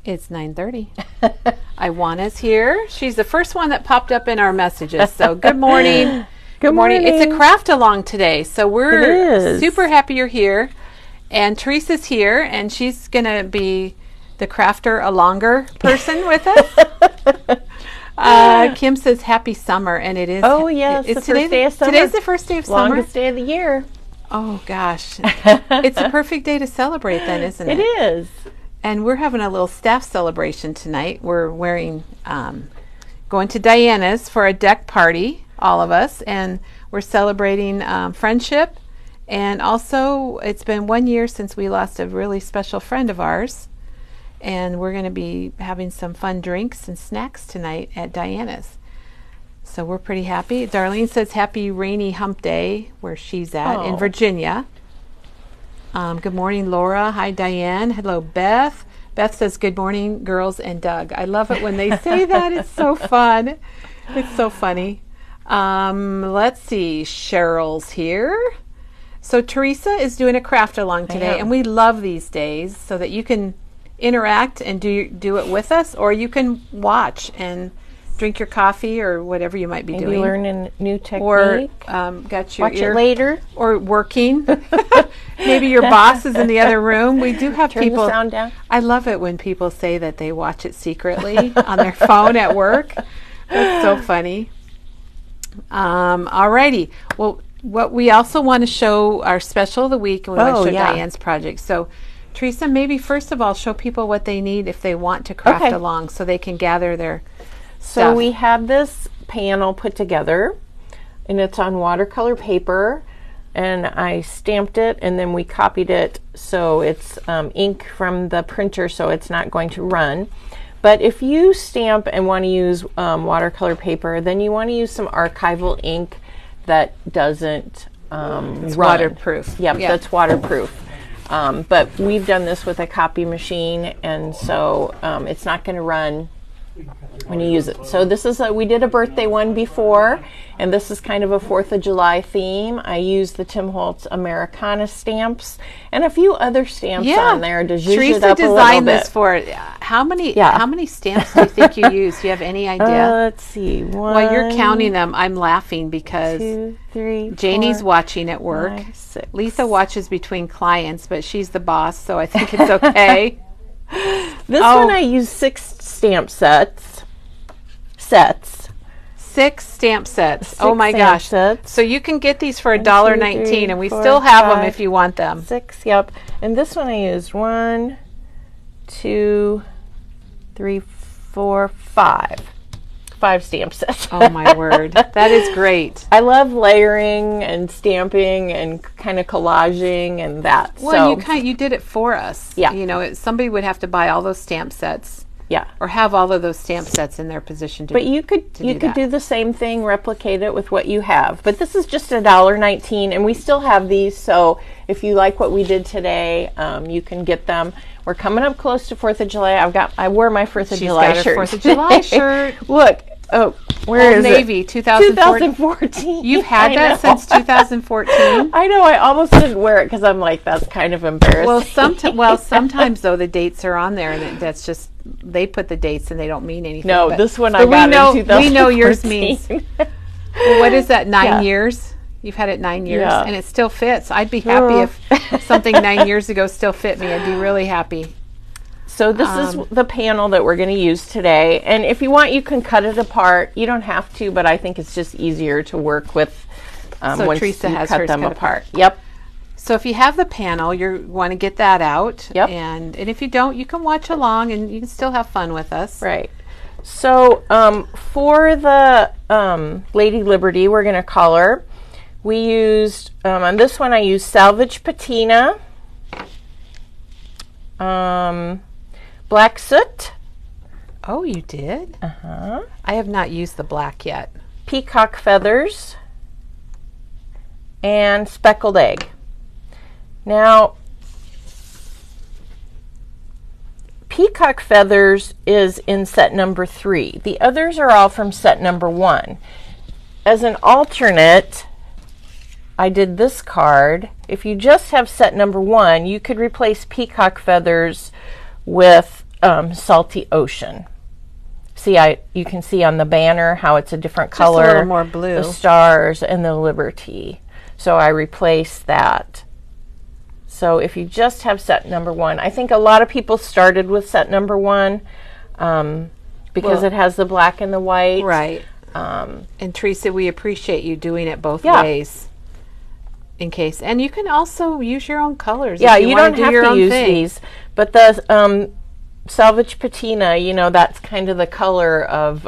It's 9:30. Iwana's here. She's the first one that popped up in our messages. So good morning. Good morning. It's a craft along today. So we're super happy you're here. And Teresa's here, and she's going to be the crafter alonger person with us. Kim says happy summer, and it is. Oh, yes. It's the first day of summer. Today's the first day of summer. Longest day of the year. Oh, gosh. It's a perfect day to celebrate then, isn't it? It is. And we're having a little staff celebration tonight. We're going to Diana's for a deck party, all of us, and we're celebrating friendship. And also, it's been 1 year since we lost a really special friend of ours. And we're going to be having some fun drinks and snacks tonight at Diana's. So we're pretty happy. Darlene says happy rainy hump day where she's at in Virginia. Good morning, Laura. Hi, Diane. Hello, Beth. Beth says, good morning, girls and Doug. I love it when they say that. It's so fun. It's so funny. Let's see. Cheryl's here. So Teresa is doing a craft along today, and we love these days so that you can interact and do it with us, or you can watch and drink your coffee or whatever you might be doing. Maybe learn a new technique. Or got your watch it later. Or working. Maybe your boss is in the other room. We do have Turn people. the sound down. I love it when people say that they watch it secretly on their phone at work. That's so funny. Alrighty. Well, what we also want to show our special of the week, and we want to show Diane's project. So, Teresa, maybe first of all, show people what they need if they want to craft along, so they can gather their stuff. So we have this panel put together, and it's on watercolor paper, and I stamped it, and then we copied it, so it's ink from the printer, so it's not going to run. But if you stamp and want to use watercolor paper, then you want to use some archival ink that doesn't it's run. Waterproof. Yep, that's waterproof. But we've done this with a copy machine, and so it's not going to run when you use it. So this is we did a birthday one before, and this is kind of a 4th of July theme. I used the Tim Holtz Americana stamps and a few other stamps on there to zhuzh it up a little bit. Teresa designed this for it. How many stamps do you think you use? Do you have any idea? Let's see. While you're counting them, I'm laughing because 2, 3, Janie's 4, watching at work. 5, 6. Lisa watches between clients, but she's the boss, so I think it's okay. This one I used 6 stamp sets. 6 stamp sets. 6 oh my gosh. Sets. So you can get these for $1.19, and we still have them if you want them. 6, yep. And this one I used 1, 2, 3, 4, 5. 5 stamp sets. Oh my word. That is great. I love layering and stamping and kind of collaging and that. Well, you did it for us. Yeah. You know, somebody would have to buy all those stamp sets. Yeah. Or have all of those stamp sets in their position to But you could do the same thing, replicate it with what you have. But this is just $1.19, and we still have these, so if you like what we did today, you can get them. We're coming up close to 4th of July. I wore my 4th of July shirt. 4th of July shirt. Look. Oh, where is Navy, it? 2014. You've had that since 2014? I know. I almost didn't wear it because I'm like, that's kind of embarrassing. Well, sometimes, though, the dates are on there, and that's just, they put the dates and they don't mean anything. No, this one I got in 2014. We know yours means. Well, what is that, 9 years? You've had it 9 years, and it still fits. I'd be happy if something 9 years ago still fit me. I'd be really happy. So this is the panel that we're going to use today. And if you want, you can cut it apart. You don't have to, but I think it's just easier to work with once Teresa you has cut hers them cut apart. Yep. So if you have the panel, you want to get that out. Yep. And if you don't, you can watch along and you can still have fun with us. Right. So for the Lady Liberty, we're going to color. We used, on this one, I used Salvage Patina. Black soot. Oh, you did? Uh-huh. I have not used the black yet. Peacock feathers and speckled egg. Now, peacock feathers is in set number 3. The others are all from set number 1. As an alternate, I did this card. If you just have set number 1, you could replace peacock feathers with Salty Ocean. See, you can see on the banner how it's a different Just color. a little more blue. The stars and the Liberty. So I replaced that. So if you just have set number 1, I think a lot of people started with set number 1 because it has the black and the white. Right. And Teresa, we appreciate you doing it both ways. In case, and you can also use your own colors. Yeah, if you don't have to use these, but the Salvage Patina, you know, that's kind of the color of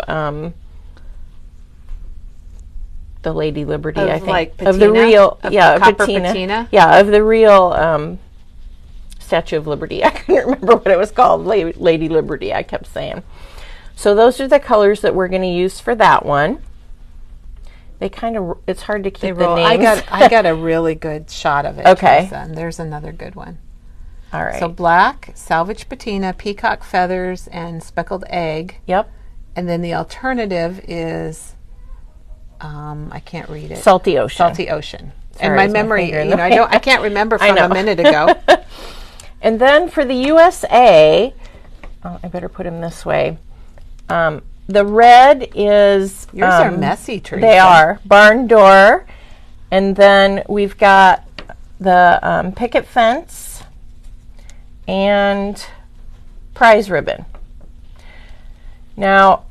the Lady Liberty, I think. Like patina? Of the real, copper patina. Yeah, of the real Statue of Liberty. I couldn't remember what it was called. Lady Liberty, I kept saying. So those are the colors that we're going to use for that one. They kind of, it's hard to keep the names. I got a really good shot of it. Okay. Teresa, and there's another good one. All right. So black, Salvage Patina, Peacock Feathers, and Speckled Egg. Yep. And then the alternative is, I can't read it. Salty Ocean. Salty Ocean. Sorry, and my memory, I can't remember from a minute ago. And then for the USA, I better put them this way. The red is... Yours are messy, Teresa. They are. Barn Door. And then we've got the Picket Fence and Prize Ribbon. Now,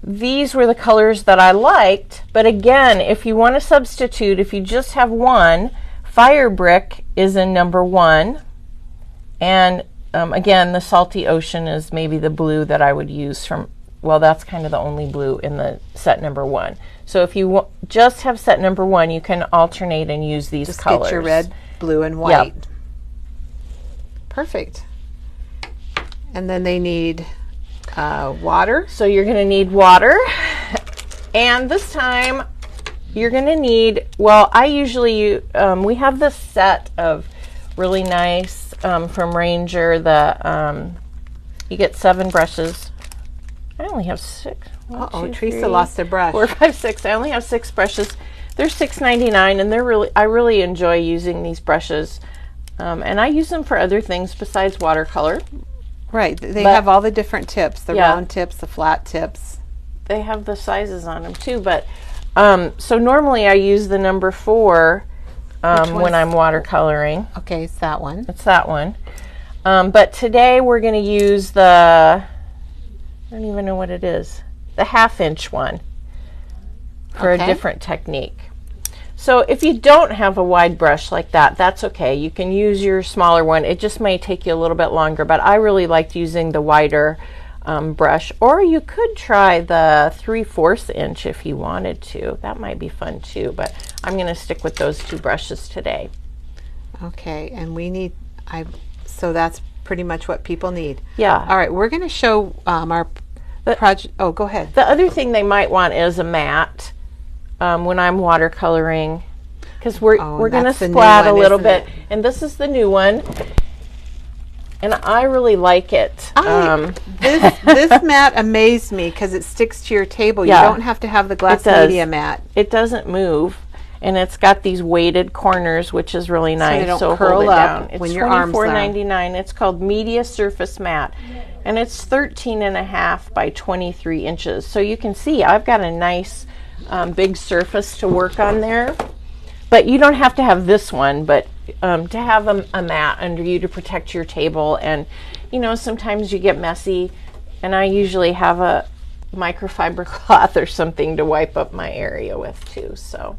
these were the colors that I liked. But again, if you want to substitute, if you just have one, Fire Brick is in number 1. And again, the Salty Ocean is maybe the blue that I would use from... Well, that's kind of the only blue in the set number 1. So if you just have set number 1, you can alternate and use these colors. Just get your red, blue, and white. Yep. Perfect. And then they need water. So you're going to need water. And this time, you're going to need... Well, I usually... we have this set of really nice from Ranger. You get 7 brushes. I only have 6. Teresa lost a brush. 4, 5, 6. I only have 6 brushes. They're $6.99, and I really enjoy using these brushes. And I use them for other things besides watercolor. Right. They have all the different tips, the round tips, the flat tips. They have the sizes on them too. But so normally I use the number 4 when I'm watercoloring. Okay, it's that one. It's that one. But today we're going to use the... I don't even know what it is. The 1/2-inch one for a different technique. So if you don't have a wide brush like that, that's okay. You can use your smaller one. It just may take you a little bit longer, but I really liked using the wider brush. Or you could try the 3/4 inch if you wanted to. That might be fun too, but I'm going to stick with those 2 brushes today. Okay, and we need, so that's pretty much what people need. Yeah. All right, we're going to show our project. Oh, go ahead. The other thing they might want is a mat when I'm watercoloring, because we're going to splat a little bit. And this is the new one, and I really like it. This mat amazed me because it sticks to your table. You don't have to have the glass media mat. It doesn't move. And it's got these weighted corners, which is really nice. So they don't curl curl up down when your arms down. It's $24.99. It's called Media Surface Mat, and it's 13.5 by 23 inches. So you can see I've got a nice big surface to work on there. But you don't have to have this one, but to have a mat under you to protect your table. And you know, sometimes you get messy, and I usually have a microfiber cloth or something to wipe up my area with too. So.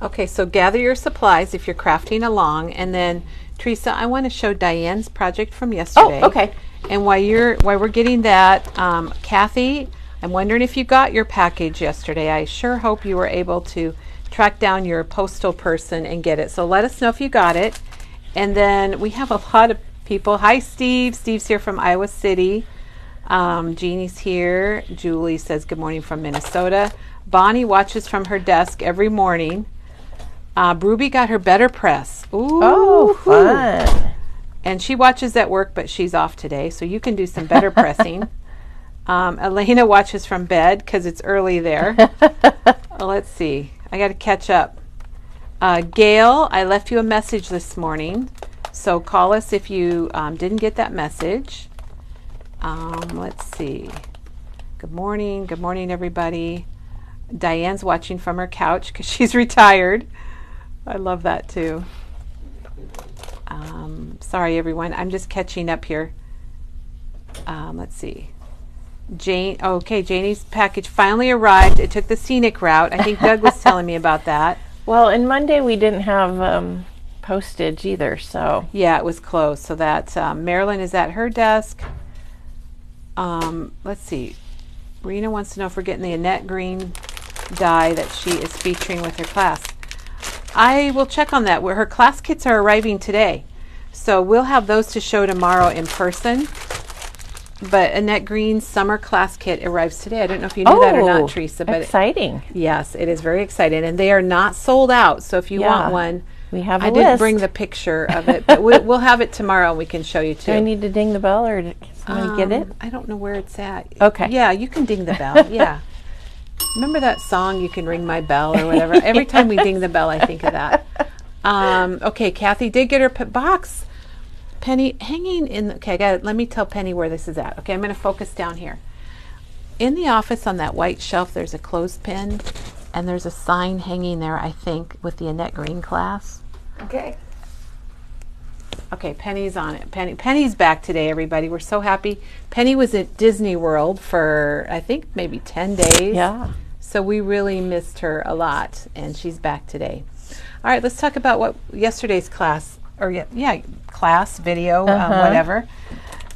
Okay, so gather your supplies if you're crafting along, and then Teresa, I want to show Diane's project from yesterday. Oh, okay. And while we're getting that, Kathy, I'm wondering if you got your package yesterday. I sure hope you were able to track down your postal person and get it. So let us know if you got it. And then we have a lot of people. Hi, Steve. Steve's here from Iowa City. Jeannie's here. Julie says good morning from Minnesota. Bonnie watches from her desk every morning. Ruby got her better press. Ooh, oh, fun. And she watches at work, but she's off today, so you can do some better pressing. Elena watches from bed because it's early there. Let's see. I got to catch up. Gail, I left you a message this morning, so call us if you didn't get that message. Let's see. Good morning, everybody. Diane's watching from her couch because she's retired. I love that too. Sorry, everyone. I'm just catching up here. Let's see. Jane. Okay, Janie's package finally arrived. It took the scenic route. I think Doug was telling me about that. Well, and Monday we didn't have postage either, so. Yeah, it was closed. So that Marilyn is at her desk. Let's see. Rena wants to know if we're getting the Annette Green die that she is featuring with her class. I will check on that. Her class kits are arriving today. So we'll have those to show tomorrow in person. But Annette Green's summer class kit arrives today. I don't know if you knew that or not, Teresa. But exciting. Yes, it is very exciting. And they are not sold out. So if you want one, we have I didn't bring the picture of it, but we'll have it tomorrow and we can show you too. Do I need to ding the bell or can somebody get it? I don't know where it's at. Okay. Yeah, you can ding the bell. Yeah. Remember that song, You Can Ring My Bell or whatever? Every time we ding the bell, I think of that. Okay, Kathy did get her box. Penny hanging in the, okay, let me tell Penny where this is at. Okay, I'm going to focus down here. In the office on that white shelf, there's a clothespin, and there's a sign hanging there, I think, with the Annette Green class. Okay. Okay, Penny's on it. Penny's back today, everybody. We're so happy. Penny was at Disney World for, I think, maybe 10 days. Yeah. So we really missed her a lot, and she's back today. All right, let's talk about what yesterday's class, or class, video, whatever.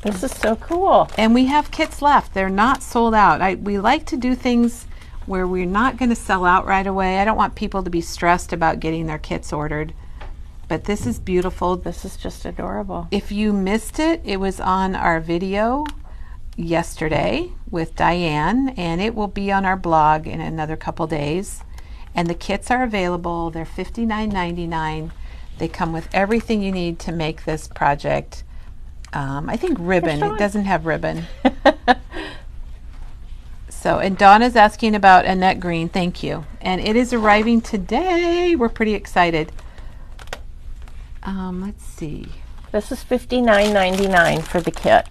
This is so cool. And we have kits left. They're not sold out. We like to do things where we're not going to sell out right away. I don't want people to be stressed about getting their kits ordered. But this is beautiful. This is just adorable. If you missed it, it was on our video yesterday with Diane, and it will be on our blog in another couple days. And the kits are available. They're $59.99. They come with everything you need to make this project. I think ribbon. It doesn't have ribbon. So, and Donna's asking about Annette Green. Thank you. And it is arriving today. We're pretty excited. Let's see. This is $59.99 for the kit.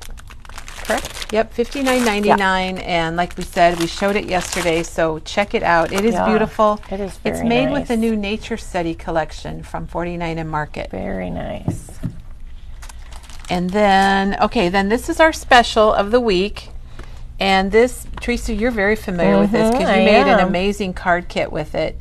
Correct? Yep, $59.99, and like we said, we showed it yesterday, so check it out. It is beautiful. It is very It's made nice. with the new Nature Study collection from 49 and Market. Very nice. And then, okay, then this is our special of the week. And this, Teresa, you're very familiar with this because you made an amazing card kit with it.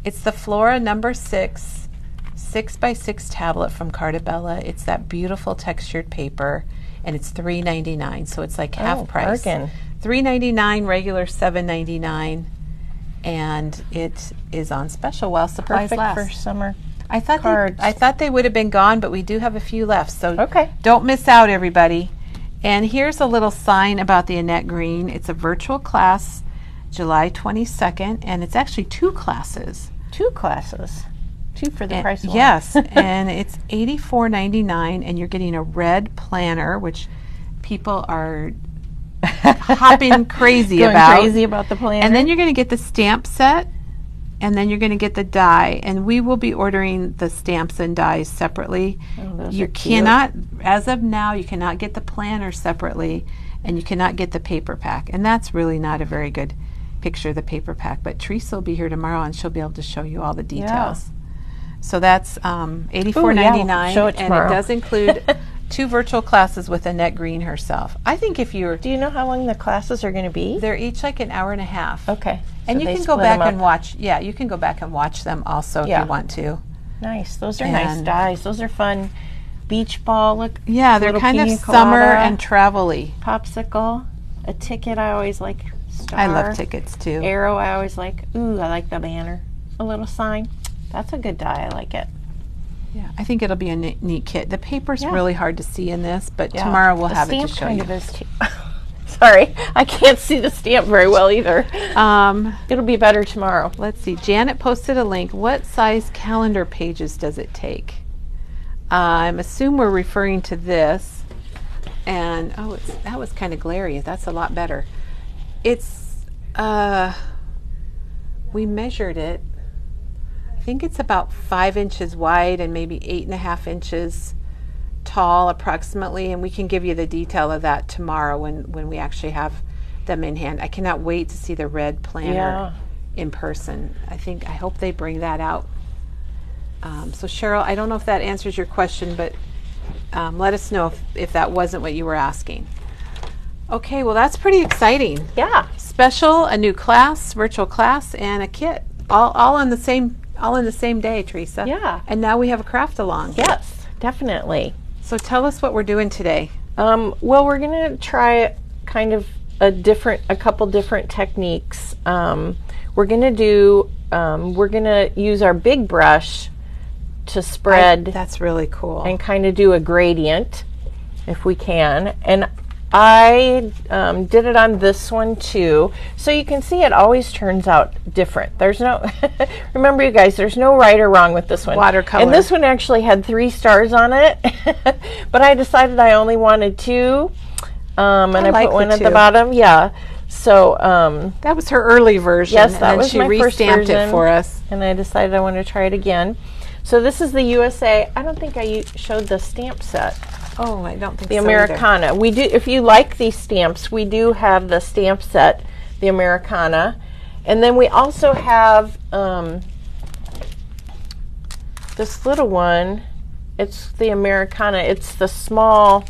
It's the Flora number 6 6x6 tablet from Cartabella. It's that beautiful textured paper. And it's $3.99, so it's like half price. Bargain. $3.99, regular $7.99, and it is on special while supplies last. Perfect for summer. I thought they would have been gone, but we do have a few left, so don't miss out, everybody. And here's a little sign about the Annette Green. It's a virtual class, July 22nd, and it's actually 2 classes. 2 classes. 2 for the price of one. Yes, and it's $84.99, and you're getting a red planner, which people are hopping crazy about. Crazy about the planner. And then you're going to get the stamp set, and then you're going to get the die. And we will be ordering the stamps and dies separately. Oh, those You are cute. cannot, as of now, you cannot get the planner separately, and you cannot get the paper pack. And that's really not a very good picture of the paper pack. But Teresa will be here tomorrow, and she'll be able to show you all the details. So that's $84.99, show it and tomorrow. it does include 2 virtual classes with Annette Green herself. I think if you're... Do you know how long the classes are going to be? They're each like an hour and a half. Okay. And so you can go back and watch. Yeah, you can go back and watch them also if you want to. Nice. Those are nice dies. Those are fun. Beach ball. Look. Yeah, they're kind of summer and travel-y. Popsicle. A ticket I always like. Star. I love tickets too. Arrow I always like. Ooh, I like the banner. A little sign. That's a good die. I like it. Yeah, I think it'll be a neat kit. The paper's really hard to see in this, but tomorrow we'll have it to show you. The stamp kind of is too. Sorry, I can't see the stamp very well either. It'll be better tomorrow. Let's see. Janet posted a link. What size calendar pages does it take? I'm assuming we're referring to this. And, that was kind of glary. That's a lot better. It's, we measured it. I think it's about 5 inches wide and maybe 8.5 inches tall approximately, and we can give you the detail of that tomorrow when we actually have them in hand. I cannot wait to see the red planner in person. I hope they bring that out. So Cheryl, I don't know if that answers your question, but let us know if that wasn't what you were asking. Okay, well that's pretty exciting. Yeah. Special, a new class, virtual class, and a kit, all in the same day, Teresa. Yeah. And now we have a craft along. Yes, definitely. So tell us what we're doing today. Well, we're gonna try kind of a couple different techniques. We're gonna use our big brush to spread. That's really cool. And kind of do a gradient if we can. And I did it on this one too. So you can see it always turns out different. There's no, remember you guys, there's no right or wrong with this one. Watercolor. And this one actually had 3 stars on it, but I decided I only wanted 2. And I put one at the bottom. Yeah. So that was her early version. Yes, that was she my first re-stamped version, it for us. and I decided I wanted to try it again. So this is the USA. I don't think I showed the stamp set. Oh, I don't think The so Americana. either. We do. If you like these stamps, we do have the stamp set, the Americana, and then we also have this little one. It's the Americana. It's the small.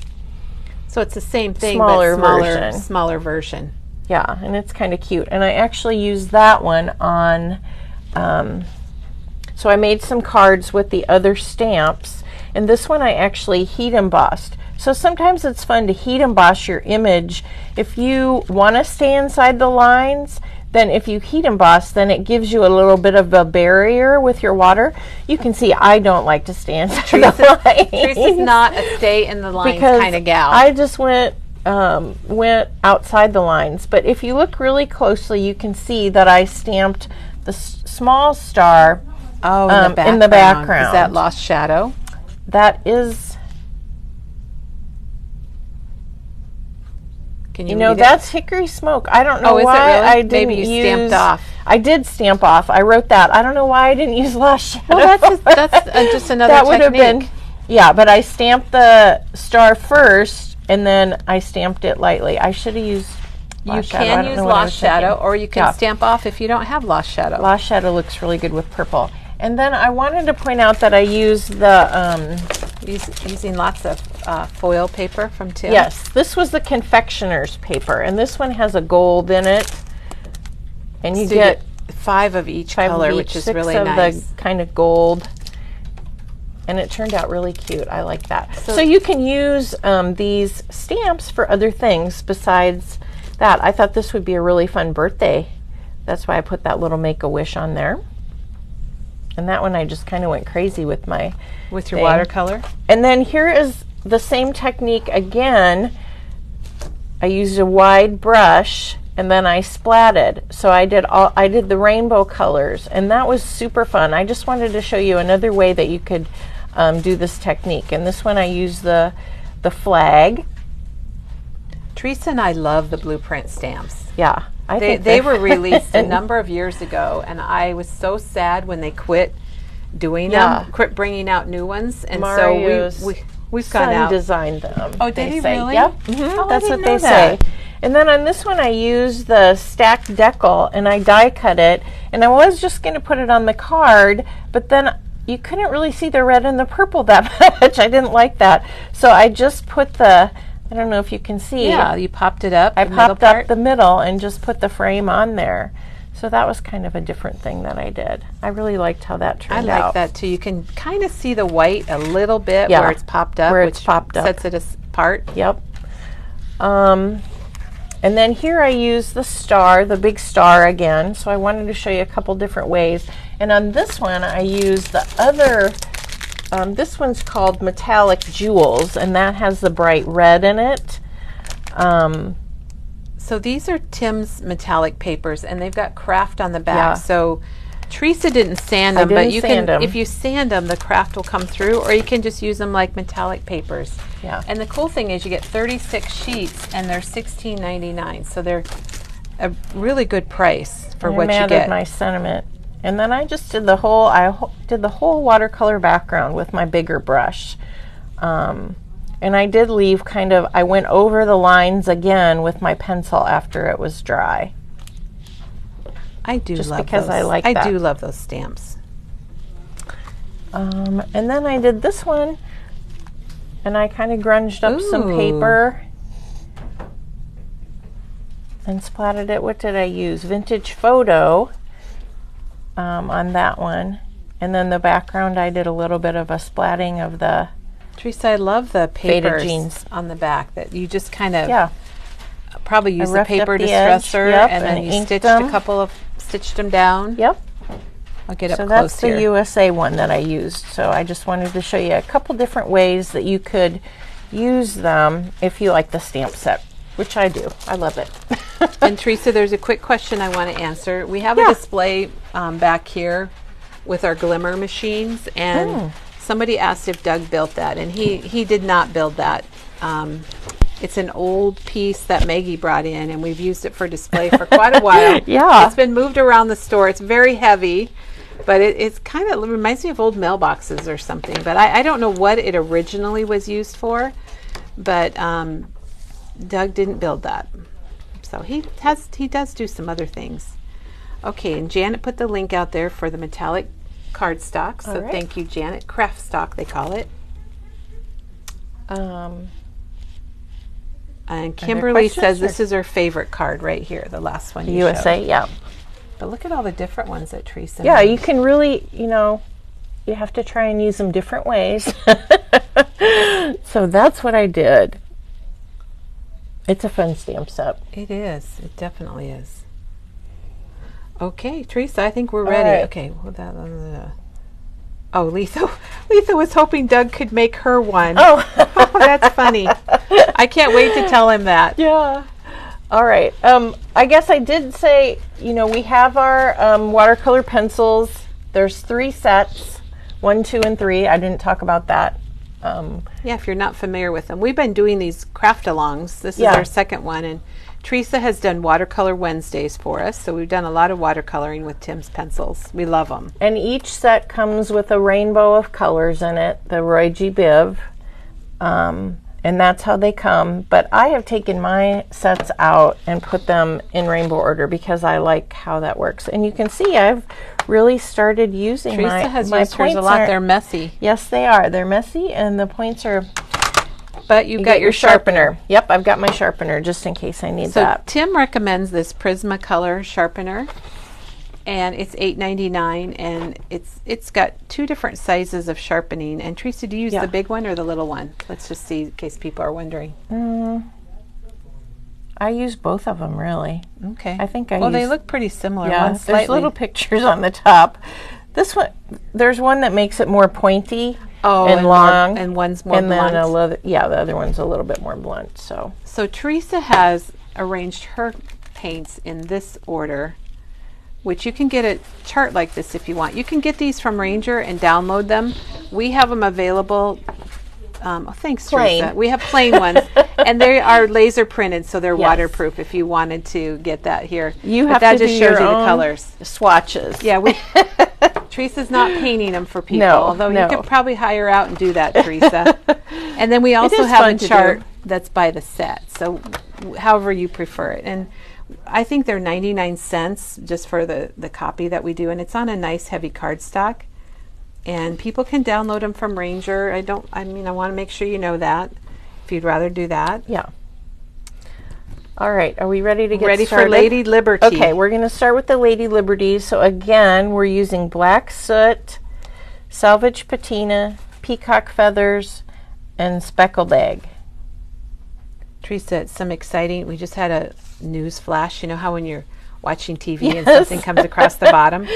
So it's the same thing, Smaller but version. smaller version. Yeah, and it's kind of cute. And I actually used that one on, so I made some cards with the other stamps, and this one I actually heat embossed. So sometimes it's fun to heat emboss your image. If you want to stay inside the lines, then if you heat emboss, then it gives you a little bit of a barrier with your water. You can see I don't like to stay inside the lines. Teresa's not a stay in the lines kind of gal. I just went outside the lines. But if you look really closely, you can see that I stamped the small star in the background. Is that Lost Shadow? That is, Can you know, that's Hickory Smoke. I don't know why really? I didn't Maybe you use, stamped off. I did stamp off. I wrote that. I don't know why I didn't use Lost Shadow. Well, that's just another that would technique. have been, yeah, but I stamped the star first, and then I stamped it lightly. I should have used Lost Shadow. You can use Lost Shadow, or you can stamp off if you don't have Lost Shadow. Lost Shadow looks really good with purple. And then I wanted to point out that I used the using lots of foil paper from Tim. Yes, this was the confectioner's paper, and this one has a gold in it, and you get 5 of each color, which is really nice. The kind of gold, and it turned out really cute. I like that. So you can use these stamps for other things besides that. I thought this would be a really fun birthday. That's why I put that little Make-A-Wish on there. And that one I just kind of went crazy with my your watercolor. And then here is the same technique again. I used a wide brush and then I splatted. So I did the rainbow colors, and that was super fun. I just wanted to show you another way that you could do this technique. And this one I used the flag. Teresa and I love the blueprint stamps. Yeah. They were released a number of years ago, and I was so sad when they quit doing them, quit bringing out new ones, and Mario's so we've gone out. Designed them. Oh, did he really? Yep. Oh, that's what they say. And then on this one, I used the stacked decal, and I die cut it, and I was just going to put it on the card, but then you couldn't really see the red and the purple that much. I didn't like that, so I just put the. I don't know if you can see. Yeah, you popped it up. I popped up the middle and just put the frame on there. So that was kind of a different thing that I did. I really liked how that turned out. I like that too. You can kind of see the white a little bit where it's popped up, which sets it apart. Yep. And then here I used the star, the big star again. So I wanted to show you a couple different ways. And on this one, I used the other. This one's called Metallic Jewels, and that has the bright red in it. So these are Tim's metallic papers, and they've got craft on the back. So Teresa didn't sand them, but if you sand them, the craft will come through, or you can just use them like metallic papers. Yeah. And the cool thing is you get 36 sheets, and they're $16.99. So they're a really good price for what you get. My sentiment. And then I just did the whole watercolor background with my bigger brush. And I did leave I went over the lines again with my pencil after it was dry. I do Just love because those. I like that. I do love those stamps. And then I did this one, and I kind of grunged up some paper and splattered it. What did I use? Vintage Photo on that one. And then the background, I did a little bit of a splatting of the Teresa, I love the papers jeans on the back that you just kind of probably use the roughed up paper the distresser edge, and then and you inked stitched them. stitched them down. Yep. I'll get up So close that's the here. USA one that I used. So I just wanted to show you a couple different ways that you could use them if you like the stamp set, which I do. I love it. And Teresa, there's a quick question I want to answer. We have a display back here with our glimmer machines, and somebody asked if Doug built that, and he did not build that. It's an old piece that Maggie brought in, and we've used it for display for quite a while. Yeah. It's been moved around the store. It's very heavy, but it's kind of reminds me of old mailboxes or something. But I don't know what it originally was used for, but Doug didn't build that. So he does do some other things. Okay, and Janet put the link out there for the metallic cardstock. So thank you, Janet. Craft stock, they call it. And Kimberly says this is her favorite card right here, the last one. You USA, showed. yeah. But look at all the different ones that Teresa Yeah, made. you can really, you have to try and use them different ways. So that's what I did. It's a fun stamp set. It is. It definitely is. Okay, Teresa, I think we're ready. Right. Okay. Oh, Letha was hoping Doug could make her one. Oh, That's funny. I can't wait to tell him that. yeah. All right. I guess I did say, we have our watercolor pencils. There's 3 sets, 1, 2, and 3. I didn't talk about that. Yeah, if you're not familiar with them. We've been doing these craft-alongs. This is our second one, and Teresa has done Watercolor Wednesdays for us, so we've done a lot of watercoloring with Tim's pencils. We love them. And each set comes with a rainbow of colors in it, the Roy G. Biv, and that's how they come. But I have taken my sets out and put them in rainbow order because I like how that works. And you can see I've really started using Teresa has my used hers points a lot. They're messy. Yes, they are. They're messy, and the points are... But you got your sharpener. Yep, I've got my sharpener just in case I need that. Tim recommends this Prismacolor sharpener, and it's $8.99, and it's got 2 different sizes of sharpening. And Teresa, do you use the big one or the little one? Let's just see in case people are wondering. I use both of them, really. Okay. I think they look pretty similar. Yeah, One's there's little pictures on the top. This one, there's one that makes it more pointy and long, and one's more blunt. Then the other one's a little bit more blunt. So Teresa has arranged her paints in this order, which you can get a chart like this if you want. You can get these from Ranger and download them. We have them available. Thanks, plain. Teresa. We have plain ones, and they are laser printed, so they're waterproof. If you wanted to get that here, that just do shows your you the own colors. swatches. Yeah, Teresa's not painting them for people, although you could probably hire out and do that, Teresa. And then we also have a chart that's by the set, so however you prefer it. And I think they're 99 cents just for the copy that we do, and it's on a nice heavy cardstock. And people can download them from Ranger. I want to make sure you know that if you'd rather do that. Yeah. All right, are we ready to get ready started? For Lady Liberty? Okay, we're going to start with the Lady Liberty. So again, we're using black soot, salvage patina, peacock feathers, and speckled egg. Teresa, it's some exciting. We just had a news flash. You know how when you're watching TV and something comes across the bottom?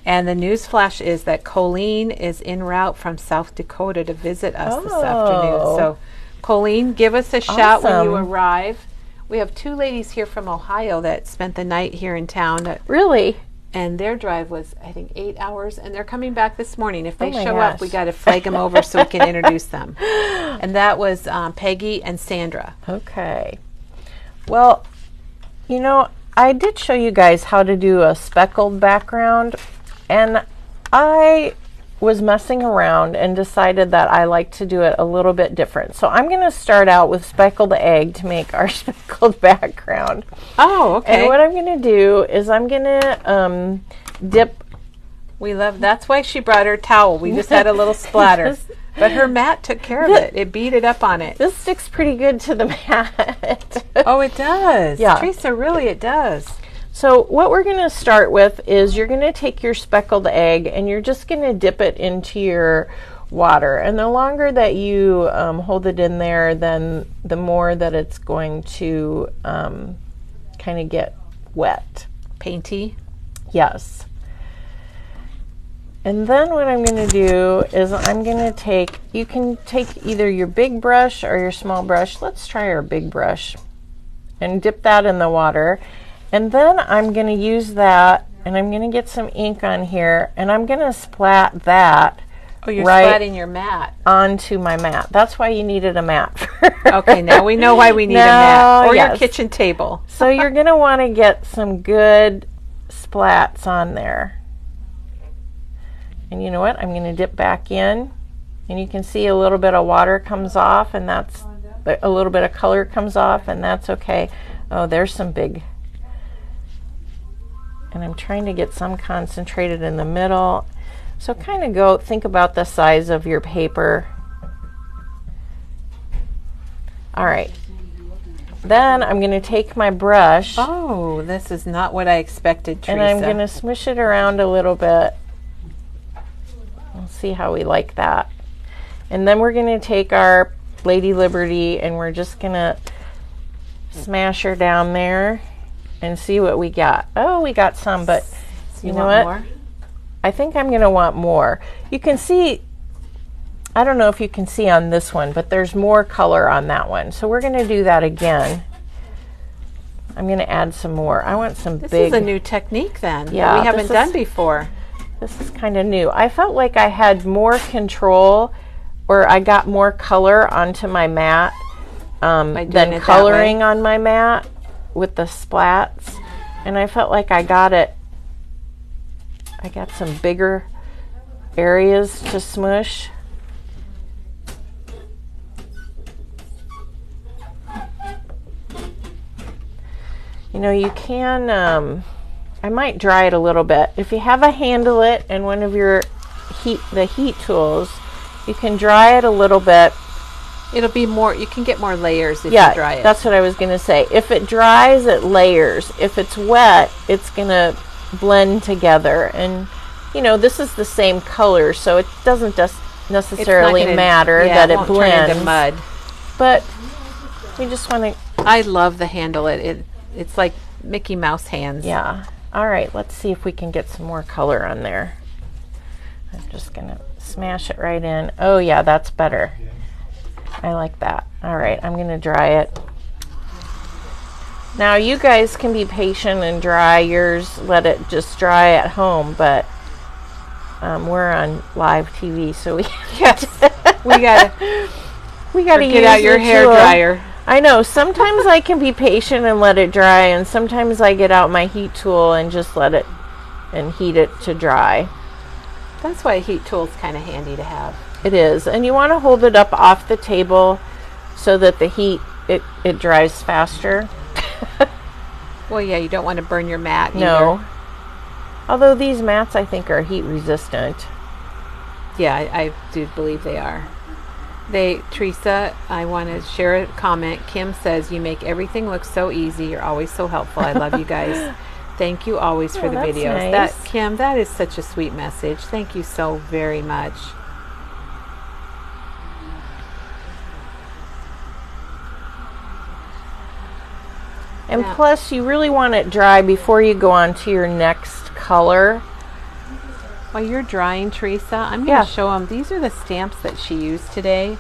And the news flash is that Colleen is en route from South Dakota to visit us this afternoon. So, Colleen, give us a shout when you arrive. We have 2 ladies here from Ohio that spent the night here in town. Really? And their drive was, I think, 8 hours, and they're coming back this morning. If they show up, we got to flag them over so we can introduce them. And that was Peggy and Sandra. Okay. Well, I did show you guys how to do a speckled background, and I was messing around and decided that I like to do it a little bit different. So I'm going to start out with speckled egg to make our speckled background. Oh, okay. And what I'm going to do is I'm going to dip. We love, that's why she brought her towel. We just had a little splatter. But her mat took care of it. It beat it up on it. This sticks pretty good to the mat. Oh, it does. Yeah. Teresa, really, it does. So what we're going to start with is you're going to take your speckled egg and you're just going to dip it into your water. And the longer that you hold it in there, then the more that it's going to kind of get wet. Painty. Yes. And then what I'm going to do is I'm going to take, you can take either your big brush or your small brush. Let's try our big brush and dip that in the water. And then I'm going to use that, and I'm going to get some ink on here, and I'm going to splat that. Oh, you're splatting your mat onto my mat. That's why you needed a mat. Okay, now we know why we need a mat. Or your kitchen table. So you're going to want to get some good splats on there. And you know what? I'm going to dip back in, and you can see a little bit of water comes off, and that's a little bit of color comes off, and that's okay. Oh, there's some big. And I'm trying to get some concentrated in the middle. So kind of think about the size of your paper. All right. Then I'm going to take my brush. Oh, this is not what I expected, Teresa. And I'm going to smush it around a little bit. We'll see how we like that. And then we're going to take our Lady Liberty and we're just going to smash her down there and see what we got. Oh, we got some, but you know what? More? I think I'm going to want more. You can see, I don't know if you can see on this one, but there's more color on that one. So we're going to do that again. I'm going to add some more. I want some big. This is a new technique then. Yeah, that we haven't done before. This is kind of new. I felt like I had more control, or I got more color onto my mat than coloring on my mat with the splats, and I felt like I got some bigger areas to smush. You know, you can I might dry it a little bit. If you have a handle it and one of your heat tools, you can dry it a little bit. It'll be more, you can get more layers if you dry it. That's what I was going to say. If it dries, it layers. If it's wet, it's going to blend together. And, you know, this is the same color, so it doesn't just necessarily matter that it blends. Turn into mud. But we just want to... I love the handle. It's like Mickey Mouse hands. Yeah. All right, let's see if we can get some more color on there. I'm just going to smash it right in. Oh, yeah, that's better. I like that. All right, I'm going to dry it. Now, you guys can be patient and dry yours. Let it just dry at home, but we're on live TV, so we we gotta get out your hair dryer. I know. Sometimes I can be patient and let it dry, and sometimes I get out my heat tool and just let it and heat it to dry. That's why a heat tool is kind of handy to have. It is, and you want to hold it up off the table so that the heat it dries faster. Well, yeah, you don't want to burn your mat either. No. Although these mats, I think, are heat resistant. Yeah, I do believe they are. Teresa, I want to share a comment. Kim says, you make everything look so easy. You're always so helpful. I love you guys. Thank you always for the videos. Nice. Kim, that is such a sweet message. Thank you so very much. And plus, you really want it dry before you go on to your next color. While you're drying, Teresa, I'm going to show them. These are the stamps that she used today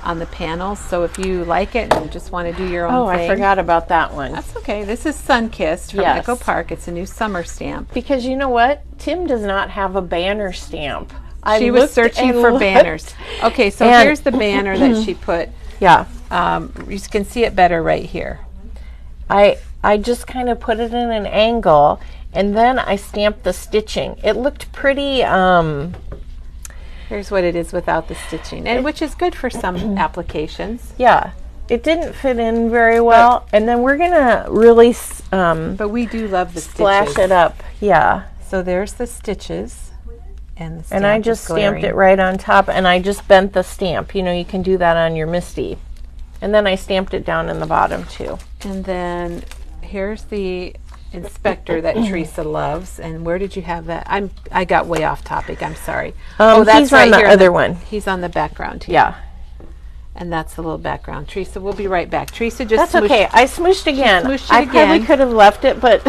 on the panels. So if you like it and just want to do your own thing. I forgot about that one. That's okay. This is Sunkissed from Echo Park. It's a new summer stamp. Because you know what? Tim does not have a banner stamp. She was searching for banners. Okay, so here's the banner that she put. Yeah. You can see it better right here. I just kind of put it in an angle, and then I stamped the stitching. It looked pretty Here's what it is without the stitching, and which is good for some applications. Yeah, it didn't fit in very well, and then we're gonna really but we do love the splash stitches. it up. Yeah. So there's the stitches, and the stamp I just stamped it right on top, and I just bent the stamp. You know, you can do that on your MISTI. And then I stamped it down in the bottom too. And then here's the inspector that Teresa loves. And where did you have that? I got way off topic. I'm sorry. That's he's on the other one. He's on the background here. Yeah. And that's the little background. Teresa, we'll be right back. Teresa just That's okay. I smooshed again. I probably could have left it, but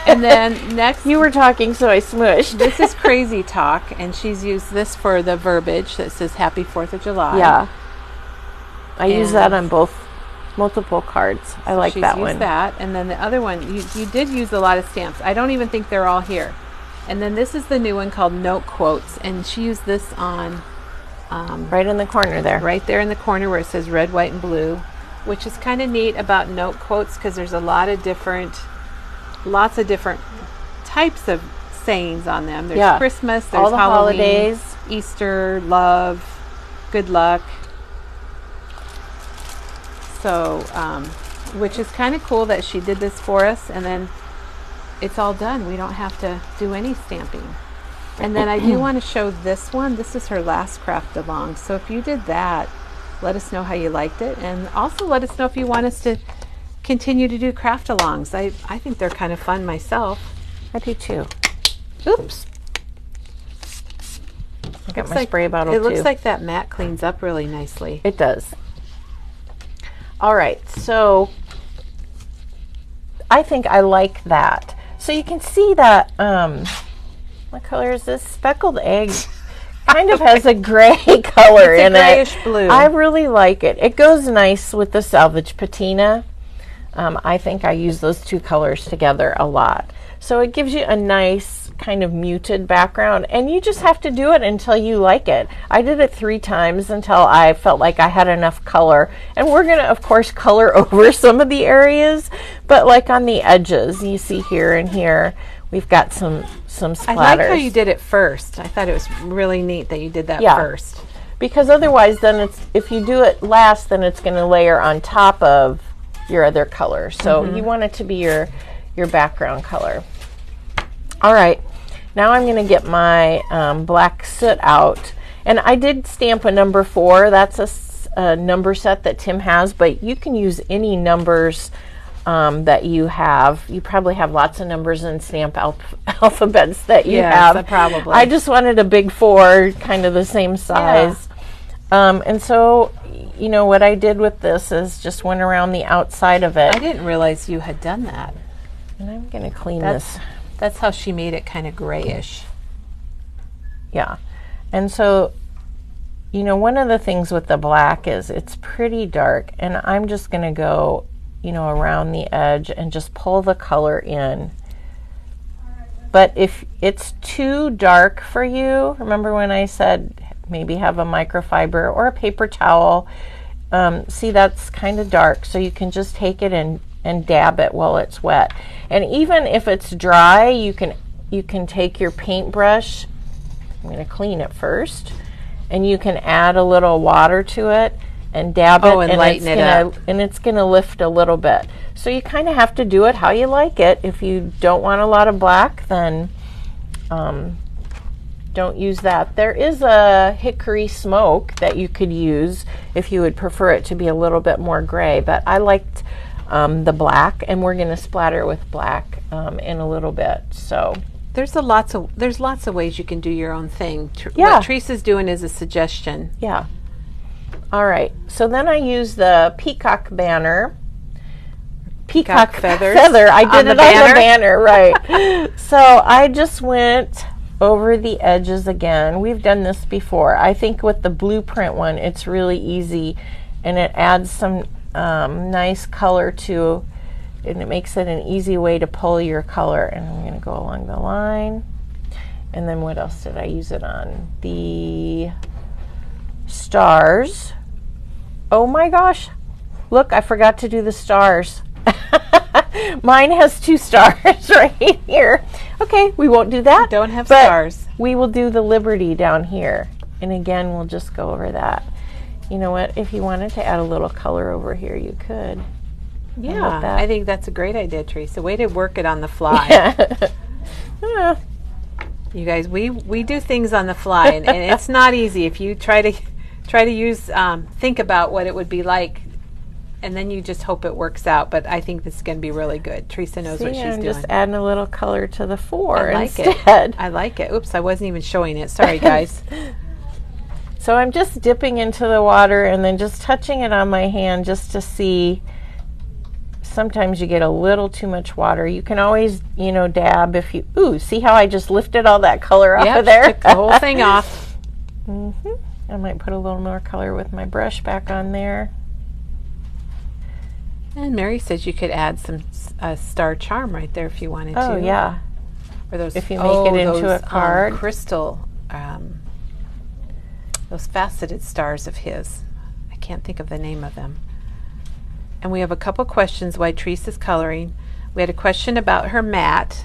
and then next you were talking, so I smooshed. This is Crazy Talk, and she's used this for the verbiage that says Happy 4th of July. Yeah. I use that on multiple cards. I like that one. She's used that, and then the other one, you did use a lot of stamps. I don't even think they're all here. And then this is the new one called Note Quotes, and she used this on right in the corner there. Right there in the corner where it says red, white, and blue, which is kind of neat about note quotes because there's lots of different types of sayings on them. There's Christmas, there's all the Halloween, holidays, Easter, love, good luck. So, which is kind of cool that she did this for us, and then it's all done. We don't have to do any stamping. And then I do want to show this one. This is her last craft along. So if you did that, let us know how you liked it, and also let us know if you want us to continue to do craft alongs. I think they're kind of fun myself. I do too. Oops. I got my spray bottle too. It looks like that mat cleans up really nicely. It does. All right, so I think I like that. So you can see that, what color is this? Speckled egg kind of has a gray color in it. It's a grayish blue. I really like it. It goes nice with the salvage patina. I think I use those two colors together a lot. So it gives you a nice kind of muted background, and you just have to do it until you like it. I did it 3 times until I felt like I had enough color, and we're going to of course color over some of the areas, but like on the edges you see here and here we've got some splatters. I like how you did it first. I thought it was really neat that you did that first, because otherwise then if you do it last, then it's going to layer on top of your other color. So you want it to be your background color. All right, now I'm going to get my black soot out, and I did stamp a number 4. That's a number set that Tim has, but you can use any numbers that you have. You probably have lots of numbers and stamp alphabets that you have. Probably. I just wanted a big 4, kind of the same size. And so, you know, what I did with this is just went around the outside of it. I didn't realize you had done that. And I'm going to clean this. That's how she made it kind of grayish. Yeah. And so, you know, one of the things with the black is it's pretty dark, and I'm just going to go, you know, around the edge and just pull the color in. But if it's too dark for you, remember when I said maybe have a microfiber or a paper towel. See, that's kind of dark, so you can just take it and dab it while it's wet. And even if it's dry, you can take your paintbrush. I'm going to clean it first, and you can add a little water to it and dab it, and lighten it up. And it's going to lift a little bit. So you kind of have to do it how you like it. If you don't want a lot of black, then don't use that. There is a hickory smoke that you could use if you would prefer it to be a little bit more gray, but I liked the black, and we're going to splatter with black in a little bit. So there's lots of ways you can do your own thing. Yeah. What Teresa's doing is a suggestion. Yeah. All right. So then I use the peacock banner. Peacock feather. I did it on the banner, right. So I just went over the edges again. We've done this before. I think with the blueprint one, it's really easy, and it adds some nice color to, and it makes it an easy way to pull your color. And I'm going to go along the line. And then what else did I use it on? The stars. Oh my gosh. Look, I forgot to do the stars. Mine has 2 stars right here. Okay, we won't do that. We don't have stars. We will do the Liberty down here. And again, we'll just go over that. You know what? If you wanted to add a little color over here, you could. Yeah, I think that's a great idea, Teresa. Way to work it on the fly. Yeah. You guys, we do things on the fly, and it's not easy. If you try to use think about what it would be like, and then you just hope it works out. But I think this is going to be really good. Teresa knows what she's doing. Just adding a little color to the 4 I like instead. it. I like it. Oops, I wasn't even showing it. Sorry, guys. So I'm just dipping into the water and then just touching it on my hand just to see. Sometimes you get a little too much water. You can always, dab if you... Ooh, see how I just lifted all that color off of there? Took the whole thing off. I might put a little more color with my brush back on there. And Mary says you could add some star charm right there if you wanted to. Oh, yeah. Or those, if you make it into a card. Crystal, those faceted stars of his. I can't think of the name of them. And we have a couple questions while Teresa's coloring. We had a question about her mat.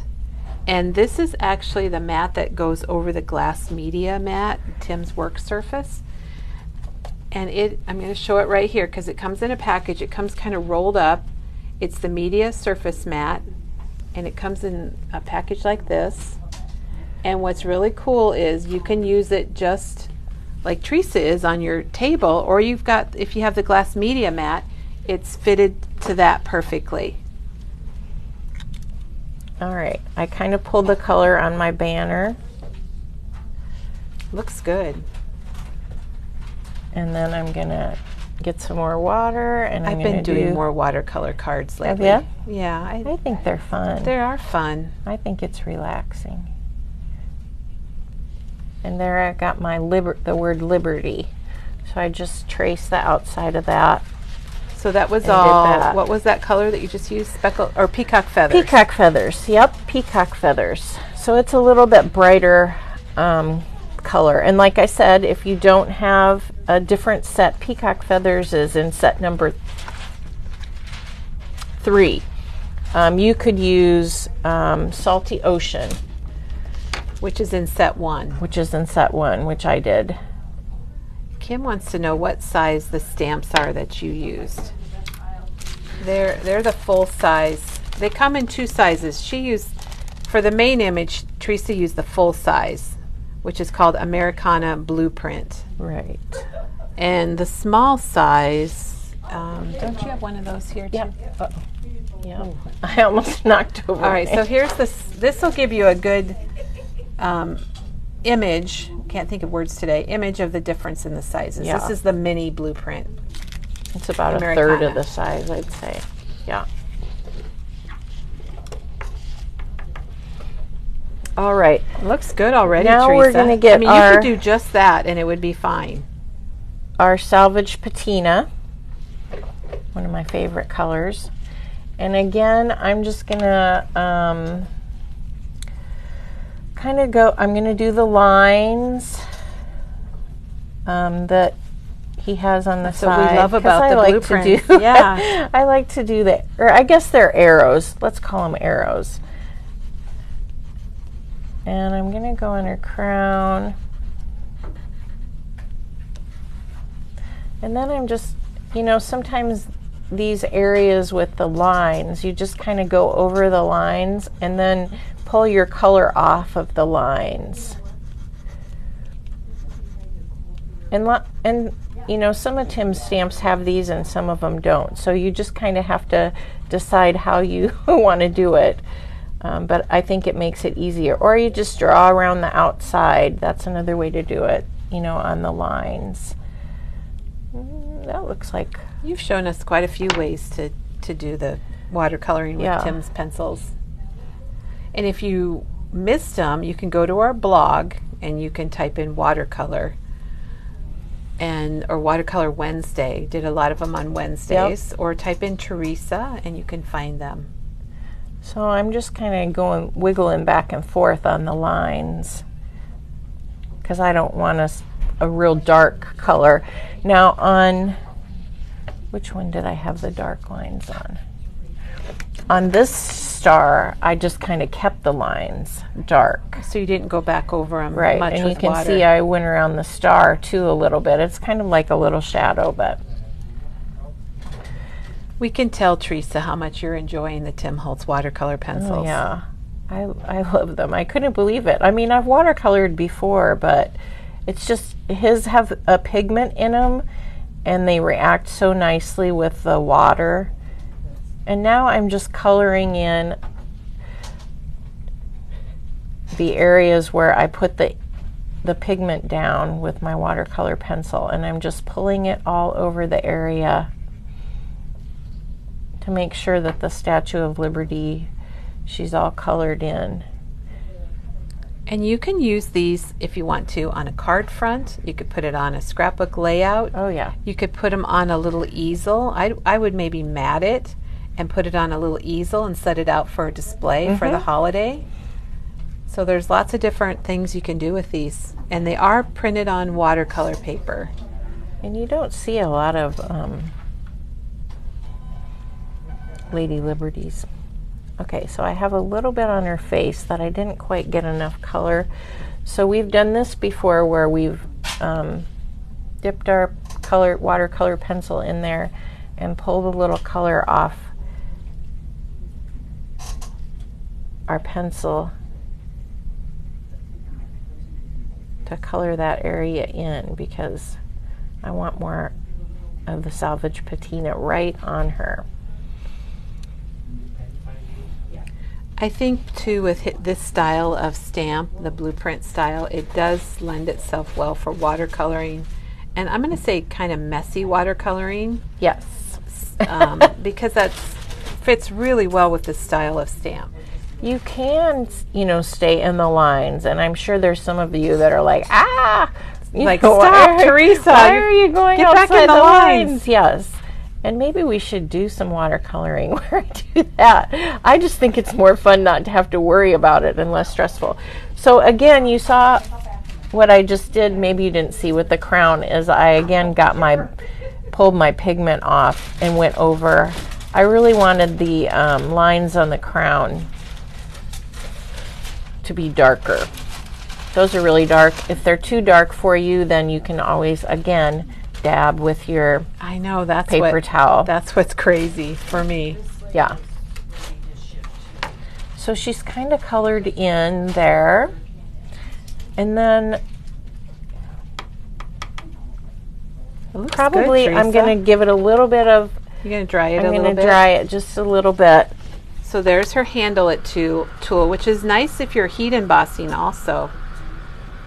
And this is actually the mat that goes over the glass media mat, Tim's work surface. And I'm going to show it right here because it comes in a package. It comes kind of rolled up. It's the media surface mat. And it comes in a package like this. And what's really cool is you can use it just like Teresa is on your table, or if you have the glass media mat, it's fitted to that perfectly. All right, I kind of pulled the color on my banner. Looks good. And then I'm gonna get some more water, and I've been doing more watercolor cards lately. Have you? Yeah, I think they're fun. They are fun. I think it's relaxing. And there I got my the word liberty. So I just traced the outside of that. So that was all. What was that color that you just used? Speckle or peacock feathers? Peacock feathers. Yep, peacock feathers. So it's a little bit brighter color. And like I said, if you don't have a different set, peacock feathers is in set number 3. You could use Salty Ocean, which is in set 1. Which is in set 1, which I did. Kim wants to know what size the stamps are that you used. They're the full size. They come in 2 sizes. She used, for the main image, Teresa used the full size, which is called Americana Blueprint. Right. And the small size, don't you have one of those here too? Yep. Uh-oh. Yeah. I almost knocked over. All right, so here's this will give you a good image, can't think of words today, image of the difference in the sizes. Yeah. This is the mini blueprint. It's about Americana. a third of the size, I'd say. Yeah. All right. Looks good already, now Teresa. We're going to get you could do just that and it would be fine. Our Salvage Patina, one of my favorite colors. And again, I'm just going to kind of go, I'm going to do the lines that he has on the side. That's what we love about the blueprint. Yeah. I like to do that, or I guess they're arrows. Let's call them arrows. And I'm going to go on her crown. And then I'm just, sometimes these areas with the lines, you just kind of go over the lines and then pull your color off of the lines. And some of Tim's stamps have these and some of them don't. So you just kind of have to decide how you want to do it. But I think it makes it easier. Or you just draw around the outside. That's another way to do it, on the lines. That looks like... You've shown us quite a few ways to do the watercoloring with Tim's pencils. And if you missed them, you can go to our blog and you can type in watercolor or Watercolor Wednesday. Did a lot of them on Wednesdays. Yep. Or type in Teresa and you can find them. So I'm just kind of wiggling back and forth on the lines because I don't want a real dark color. Now on, which one did I have the dark lines on? On this star, I just kind of kept the lines dark. So you didn't go back over them Right, much and with you can water. see I went around the star too a little bit. It's kind of like a little shadow, but We can tell, Teresa, how much you're enjoying the Tim Holtz watercolor pencils. oh, yeah, I love them. I couldn't believe it. I mean, I've watercolored before, but it's just, his have a pigment in them, and they react so nicely with the water. And now I'm just coloring in the areas where I put the pigment down with my watercolor pencil, and I'm just pulling it all over the area to make sure that the Statue of Liberty, she's all colored in. And you can use these if you want to on a card front. You could put it on a scrapbook layout. Oh yeah. You could put them on a little easel. I would maybe mat it and put it on a little easel and set it out for a display for the holiday. So there's lots of different things you can do with these. And they are printed on watercolor paper. And you don't see a lot of Lady Liberties. Okay, so I have a little bit on her face that I didn't quite get enough color. So we've done this before where we've dipped our watercolor pencil in there and pulled a little color off our pencil to color that area in, because I want more of the salvage patina right on her. I think too with this style of stamp, the blueprint style, it does lend itself well for watercoloring. And I'm going to say kind of messy watercoloring. Yes. Because that fits really well with this style of stamp. You can, stay in the lines, and I'm sure there's some of you that are like, stop, Teresa. Why are you going Get outside back in the lines? Yes. And maybe we should do some watercoloring where I do that. I just think it's more fun not to have to worry about it and less stressful. So again, you saw what I just did. Maybe you didn't see with the crown is I again pulled my pigment off and went over. I really wanted the lines on the crown to be darker. Those are really dark. If they're too dark for you, then you can always, again, dab with your paper towel. That's what's crazy for me. Yeah. So she's kind of colored in there. And then probably good, I'm going to give it a little bit of, you're going to dry it a I'm little going bit? to dry it just a little bit. So there's her handle it tool, which is nice if you're heat embossing also.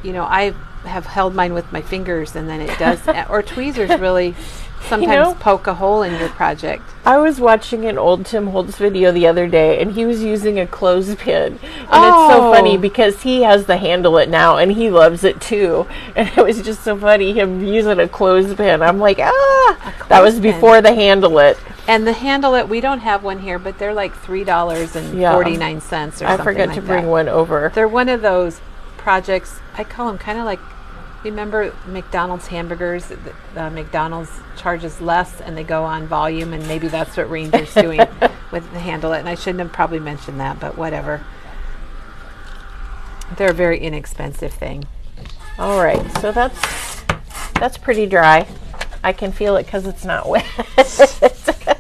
I have held mine with my fingers, and then it does, or tweezers really sometimes poke a hole in your project. I was watching an old Tim Holtz video the other day, and he was using a clothespin. And it's so funny because he has the handle it now, and he loves it too. And it was just so funny, him using a clothespin. I'm like, that was before the handle it. And the handle it, we don't have one here, but they're like $3.49 or something. I forgot to bring one over. They're one of those projects, I call them kind of like, remember McDonald's hamburgers? McDonald's charges less and they go on volume, and maybe that's what Ranger's doing with the handle it. And I shouldn't have probably mentioned that, but whatever. They're a very inexpensive thing. All right, so that's pretty dry. I can feel it because it's not wet.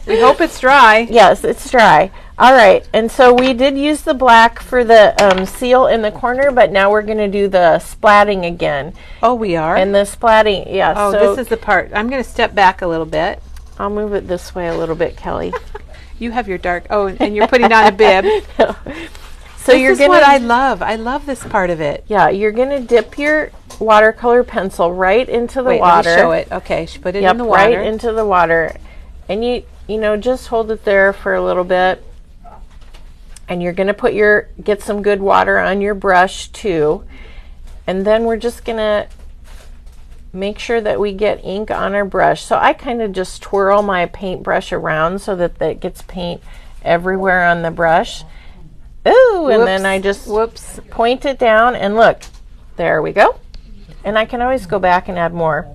We hope it's dry. Yes, it's dry. All right, and so we did use the black for the seal in the corner, but now we're going to do the splatting again. Oh, we are? And the splatting, yeah. Oh, so this is the part. I'm going to step back a little bit. I'll move it this way a little bit, Kelly. You have your dark, and you're putting on a bib. So this is what I love. I love this part of it. Yeah, you're going to dip your watercolor pencil right into the water. Let me show it. Okay, she put it in the water. Right into the water. And you just hold it there for a little bit. And you're going to get some good water on your brush too. And then we're just going to make sure that we get ink on our brush. So I kind of just twirl my paintbrush around so that it gets paint everywhere on the brush. Ooh, and then I just point it down and look, there we go. And I can always go back and add more.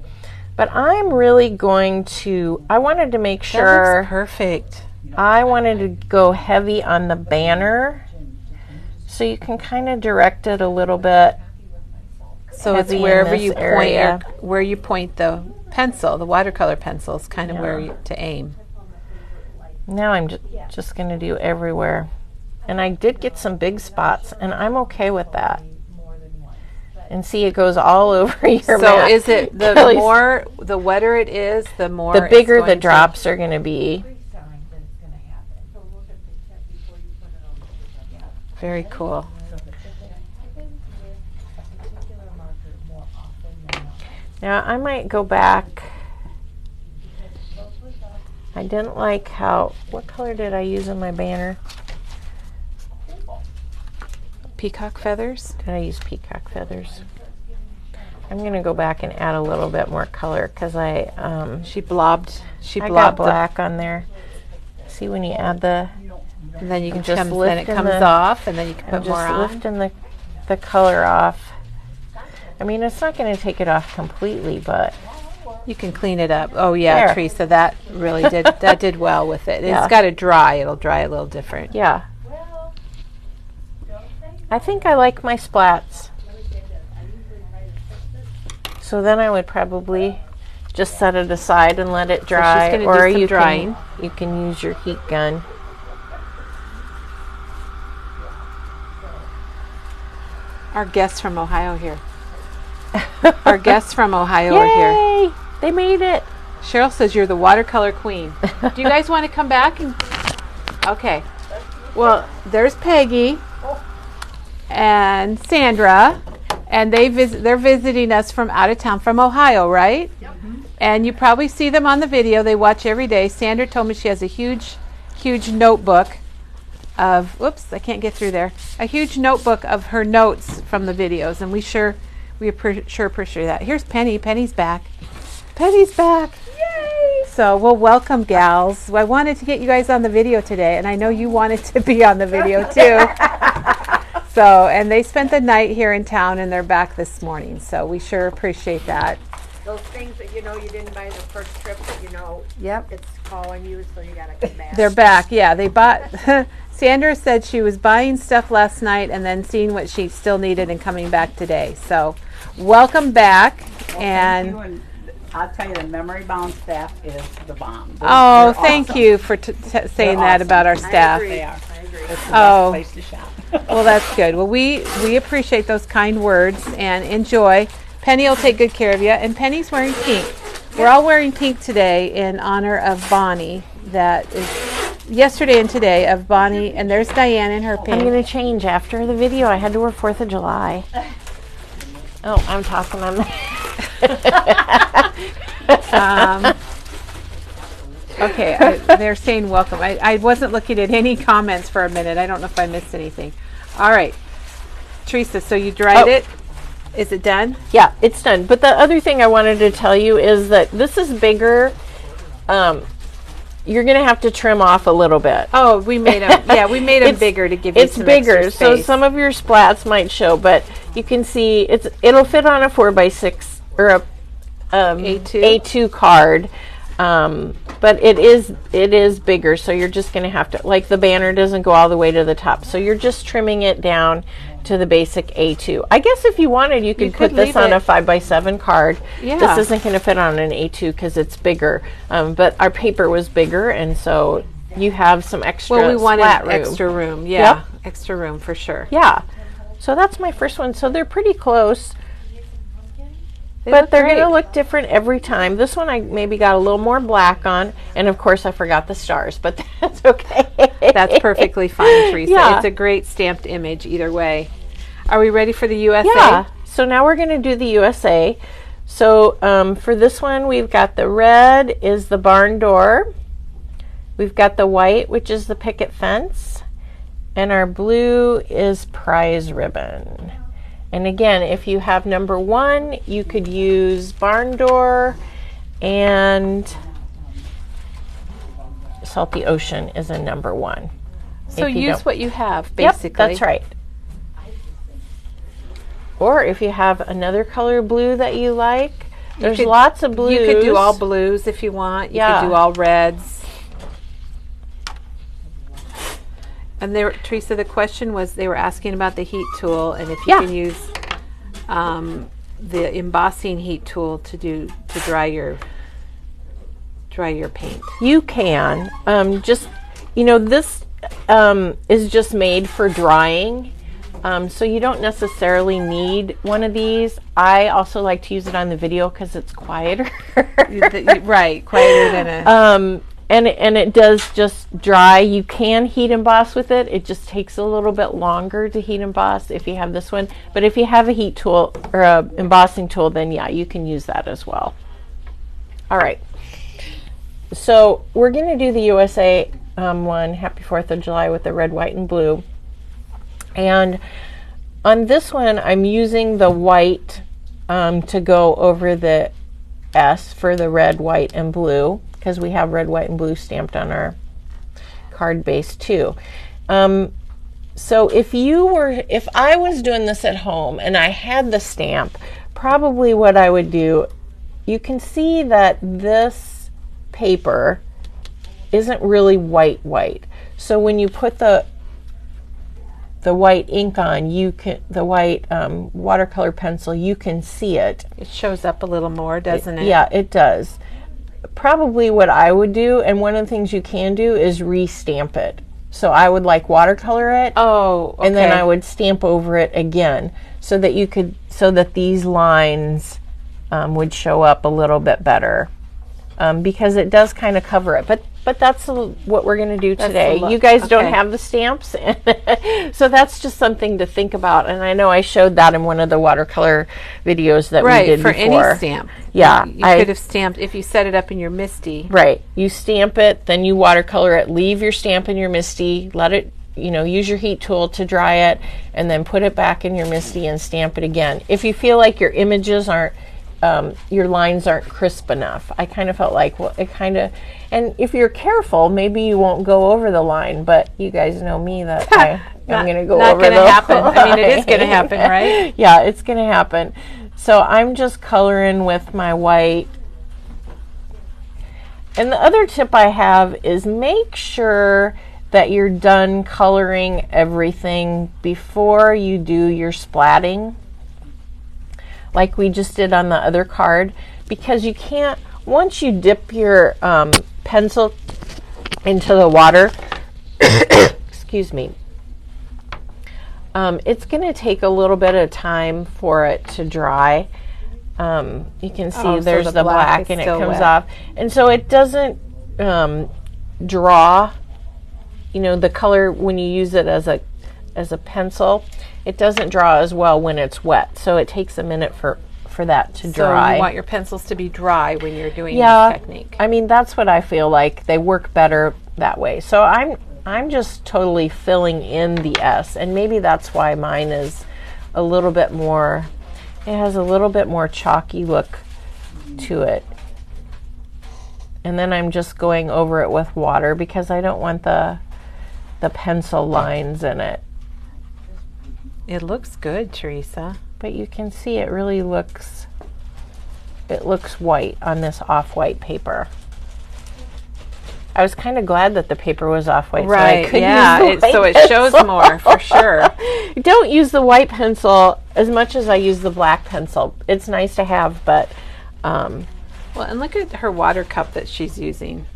But I'm really going to, I wanted to make sure. That looks perfect. I wanted to go heavy on the banner, so you can kind of direct it a little bit. So it's wherever you point, where you point the pencil, the watercolor pencil is kind of where to aim. Now I'm just going to do everywhere. And I did get some big spots, and I'm okay with that. And see, it goes all over your mat. So is it the wetter it is, the more the bigger the drops are going to be. Very cool. Now I might go back. I didn't like what color did I use in my banner? Peacock feathers? Did I use peacock feathers? I'm going to go back and add a little bit more color because she blobbed got black on there. See, when you add and then you can just then it comes off, and then you can put more on. Just lifting the color off. I mean, it's not going to take it off completely, but you can clean it up. Oh yeah, there. Teresa, that really did well with it. Yeah. It's got to dry. It'll dry a little different. Yeah. I think I like my splats. So then I would probably just set it aside and let it dry, so she's gonna do some drying. You can use your heat gun. Our guests from Ohio here. Our guests from Ohio are here. Yay! They made it. Cheryl says you're the watercolor queen. Do you guys want to come back? Okay. Well, there's Peggy and Sandra, and they're visiting us from out of town, from Ohio, right? Yep. And you probably see them on the video. They watch every day. Sandra told me she has a huge notebook of, whoops, I can't get through there. A huge notebook of her notes from the videos, and we sure appreciate that. Here's Penny. Penny's back. Penny's back. Yay! So we'll welcome gals. I wanted to get you guys on the video today, and I know you wanted to be on the video too. So, and they spent the night here in town, and they're back this morning. So we sure appreciate that. Those things that you didn't buy the first trip, that yep, it's calling you, so you gotta come back. They're back. Yeah, they bought. Sandra said she was buying stuff last night and then seeing what she still needed and coming back today. So, welcome back. And I'll tell you, the Memory Bound staff is the bomb. They're thank awesome. You for saying that awesome. About our staff. They are. I agree. It's the best place to shop. Well, that's good. Well, we appreciate those kind words and enjoy. Penny will take good care of you. And Penny's wearing pink. We're all wearing pink today in honor of Bonnie. That is yesterday and today of Bonnie. And there's Diane in her pink. I'm going to change after the video. I had to wear 4th of July. Oh, I'm talking on that. Okay, they're saying welcome. I wasn't looking at any comments for a minute. I don't know if I missed anything. All right. Teresa, so you dried it. Is it done? Yeah, it's done. But the other thing I wanted to tell you is that this is bigger. You're going to have to trim off a little bit. Oh, we made them. Yeah, we made them bigger to give you some bigger, extra space. So some of your splats might show, but you can see it'll fit on a 4x6 or a A2 card. But it is bigger, so you're just going to have to, like, the banner doesn't go all the way to the top, so you're just trimming it down to the basic A2. I guess if you wanted, you could put this on a 5x7 card. Yeah. This isn't going to fit on an A2 because it's bigger, but our paper was bigger, and so you have some extra. Well, we wanted room. Extra room, yeah, yep. Extra room for sure. Yeah. So that's my first one. So they're pretty close. But they're going to look different every time. This one I maybe got a little more black on. And, of course, I forgot the stars. But that's okay. That's perfectly fine, Teresa. Yeah. It's a great stamped image either way. Are we ready for the USA? Yeah. So now we're going to do the USA. So for this one, we've got the red is the barn door. We've got the white, which is the picket fence. And our blue is prize ribbon. And again, if you have number 1, you could use barn door, and Salty Ocean is a number 1. So use what you have, basically. Yep, that's right. Or if you have another color blue that you like, there's lots of blues. You could do all blues if you want. You could do all reds. And Teresa, the question was, they were asking about the heat tool and if you can use the embossing heat tool to dry your paint. You can. Just, this is just made for drying. So you don't necessarily need one of these. I also like to use it on the video because it's quieter. Right, quieter than a... And it does just dry. You can heat emboss with it. It just takes a little bit longer to heat emboss if you have this one. But if you have a heat tool or a embossing tool, then yeah, you can use that as well. All right. So we're going to do the USA one, Happy 4th of July, with the red, white, and blue. And on this one, I'm using the white to go over the S for the red, white, and blue, because we have red, white, and blue stamped on our card base too. So if I was doing this at home and I had the stamp, probably what I would do, you can see that this paper isn't really white. So when you put the white ink on, the white watercolor pencil, you can see it. It shows up a little more, doesn't it? Yeah, it does. Probably what I would do, and one of the things you can do, is re-stamp it. So I would watercolor it. Oh, okay. And then I would stamp over it again so that these lines would show up a little bit better. Because it does kind of cover it. But that's what we're going to do today. You guys don't have the stamps, so that's just something to think about. And I know I showed that in one of the watercolor videos that we did for before. any stamp. Yeah. You could have stamped, if you set it up in your MISTI. Right. You stamp it, then you watercolor it, leave your stamp in your MISTI, let it, use your heat tool to dry it, and then put it back in your MISTI and stamp it again. If you feel like your images aren't, your lines aren't crisp enough. I kind of felt like, and if you're careful, maybe you won't go over the line, but you guys know me that I'm going to go over the line. Not going to happen. I mean, it is going to happen, right? Yeah, it's going to happen. So I'm just coloring with my white. And the other tip I have is make sure that you're done coloring everything before you do your splatting, like we just did on the other card, because you can't, once you dip your pencil into the water, excuse me, it's going to take a little bit of time for it to dry. You can see there's the black and it comes off. And so it doesn't draw, the color when you use it as a pencil. It doesn't draw as well when it's wet, so it takes a minute for that to dry. So you want your pencils to be dry when you're doing this technique. I mean, that's what I feel like. They work better that way. So I'm just totally filling in the S, and maybe that's why mine is a little bit more, it has a little bit more chalky look to it. And then I'm just going over it with water because I don't want the pencil lines in it. It looks good, Teresa. But you can see it really looks white on this off-white paper. I was kind of glad that the paper was off-white, right? So I could use so it shows more for sure. Don't use the white pencil as much as I use the black pencil. It's nice to have, but well, and look at her water cup that she's using.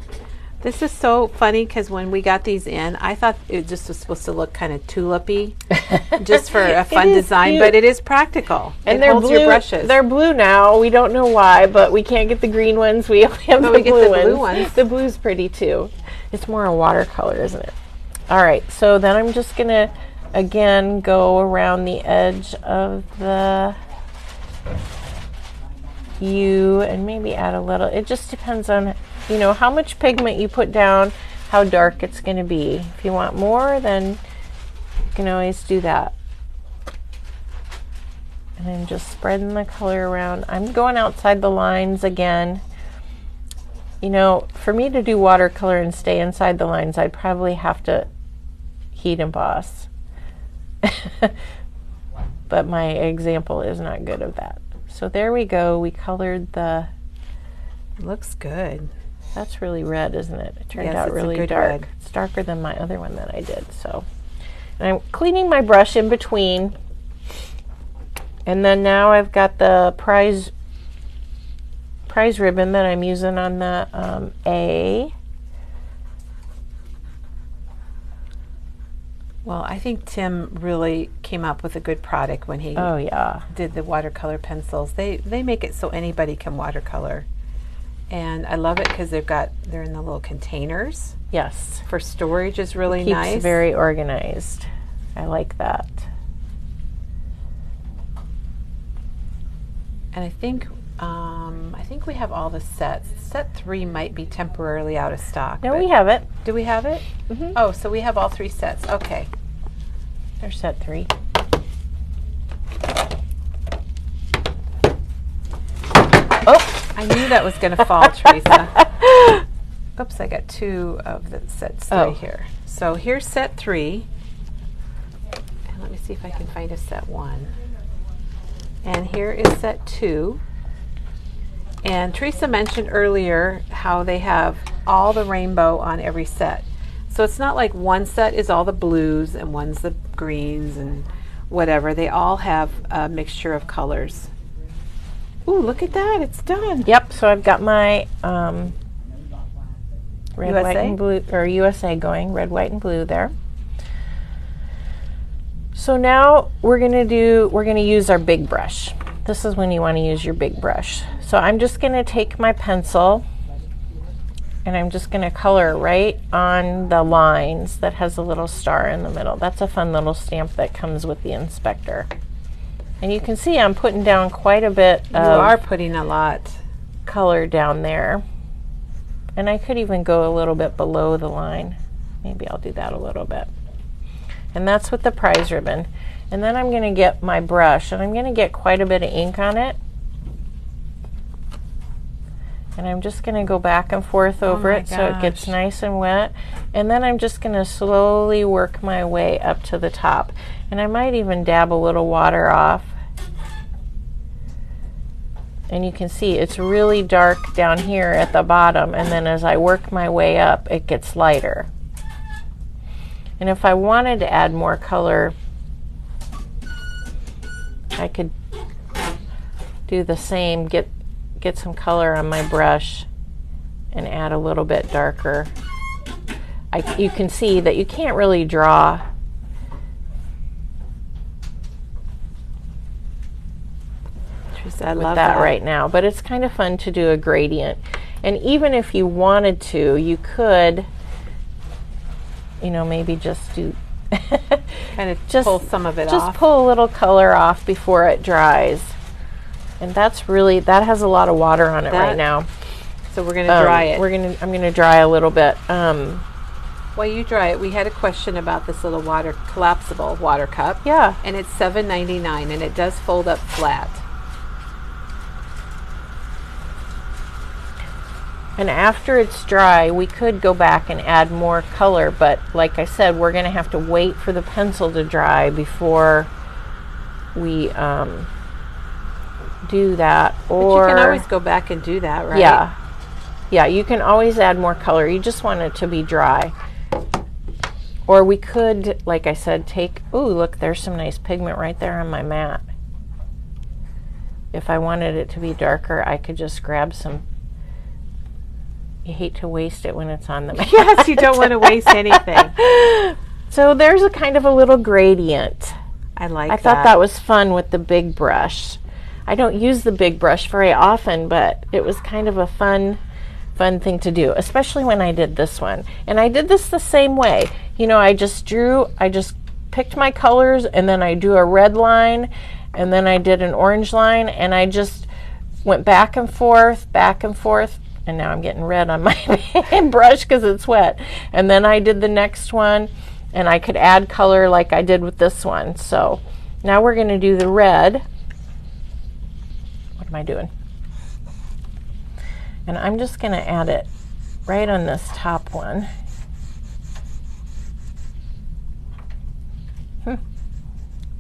This is so funny because when we got these in, I thought it just was supposed to look kind of tulipy, just for a fun design, cute. But it is practical. And they're blue. Your brushes. They're blue now. We don't know why, but we can't get the green ones. We only have the blue ones. The blue's pretty too. It's more a watercolor, isn't it? All right, so then I'm just gonna again go around the edge of the U and maybe add a little. It just depends on how much pigment you put down, how dark it's going to be. If you want more, then you can always do that. And I'm just spreading the color around. I'm going outside the lines again. For me to do watercolor and stay inside the lines, I'd probably have to heat emboss. But my example is not good of that. So there we go. We colored the... Looks good. That's really red, isn't it? It turned out really dark. Red. It's darker than my other one that I did. So And I'm cleaning my brush in between. And then now I've got the prize ribbon that I'm using on the A. Well, I think Tim really came up with a good product when he did the watercolor pencils. They make it so anybody can watercolor. And I love it because they're in the little containers. Yes. For storage is really Keeps nice. Very organized. I like that. And I think we have all the sets. Set 3 might be temporarily out of stock. No, we have it. Do we have it? Mm-hmm. Oh, so we have all 3 sets. Okay. There's set 3. Oh, I knew that was going to fall, Teresa. Oops, I got 2 of the sets 3 here. So here's set 3. And let me see if I can find a set 1. And here is set 2. And Teresa mentioned earlier how they have all the rainbow on every set. So it's not like one set is all the blues and one's the greens and whatever. They all have a mixture of colors. Ooh, look at that. It's done. Yep, so I've got my red, USA? white, and blue, or USA going, red, white, and blue there. So now we're gonna use our big brush. This is when you want to use your big brush. So I'm just gonna take my pencil and I'm just gonna color right on the lines that has a little star in the middle. That's a fun little stamp that comes with the inspector. And you can see I'm putting down quite a bit You of are putting a lot. color down there. And I could even go a little bit below the line. Maybe I'll do that a little bit. And that's with the prize ribbon. And then I'm going to get my brush, and I'm going to get quite a bit of ink on it. And I'm just going to go back and forth over it so it gets nice and wet. And then I'm just going to slowly work my way up to the top. And I might even dab a little water off. And you can see it's really dark down here at the bottom, and then as I work my way up, it gets lighter. And if I wanted to add more color, I could do the same, get some color on my brush and add a little bit darker. You can see that you can't really draw I with love that right now, but it's kind of fun to do a gradient. And even if you wanted to, you could, you know, maybe just do kind of pull some of it off. Just pull a little color off before it dries. And that's really, that has a lot of water on it right now. So we're going to dry it. I'm going to dry a little bit. While you dry it, we had a question about this little collapsible water cup. Yeah. And it's $7.99, and it does fold up flat. And after it's dry, we could go back and add more color, but like I said, we're going to have to wait for the pencil to dry before we do that. Or but you can always go back and do that, right? Yeah. Yeah, you can always add more color. You just want it to be dry. Or we could, like I said, ooh, look, there's some nice pigment right there on my mat. If I wanted it to be darker, I could just grab some. You hate to waste it when it's on the mat. Yes, you don't want to waste anything. So there's a kind of a little gradient. I thought that was fun with the big brush. I don't use the big brush very often, but it was kind of a fun thing to do, especially when I did this one. And I did this the same way. You know, I just picked my colors, and then I do a red line, and then I did an orange line, and I just went back and forth, and now I'm getting red on my brush because it's wet. And then I did the next one, and I could add color like I did with this one. So now we're going to do the red. What am I doing? And I'm just going to add it right on this top one.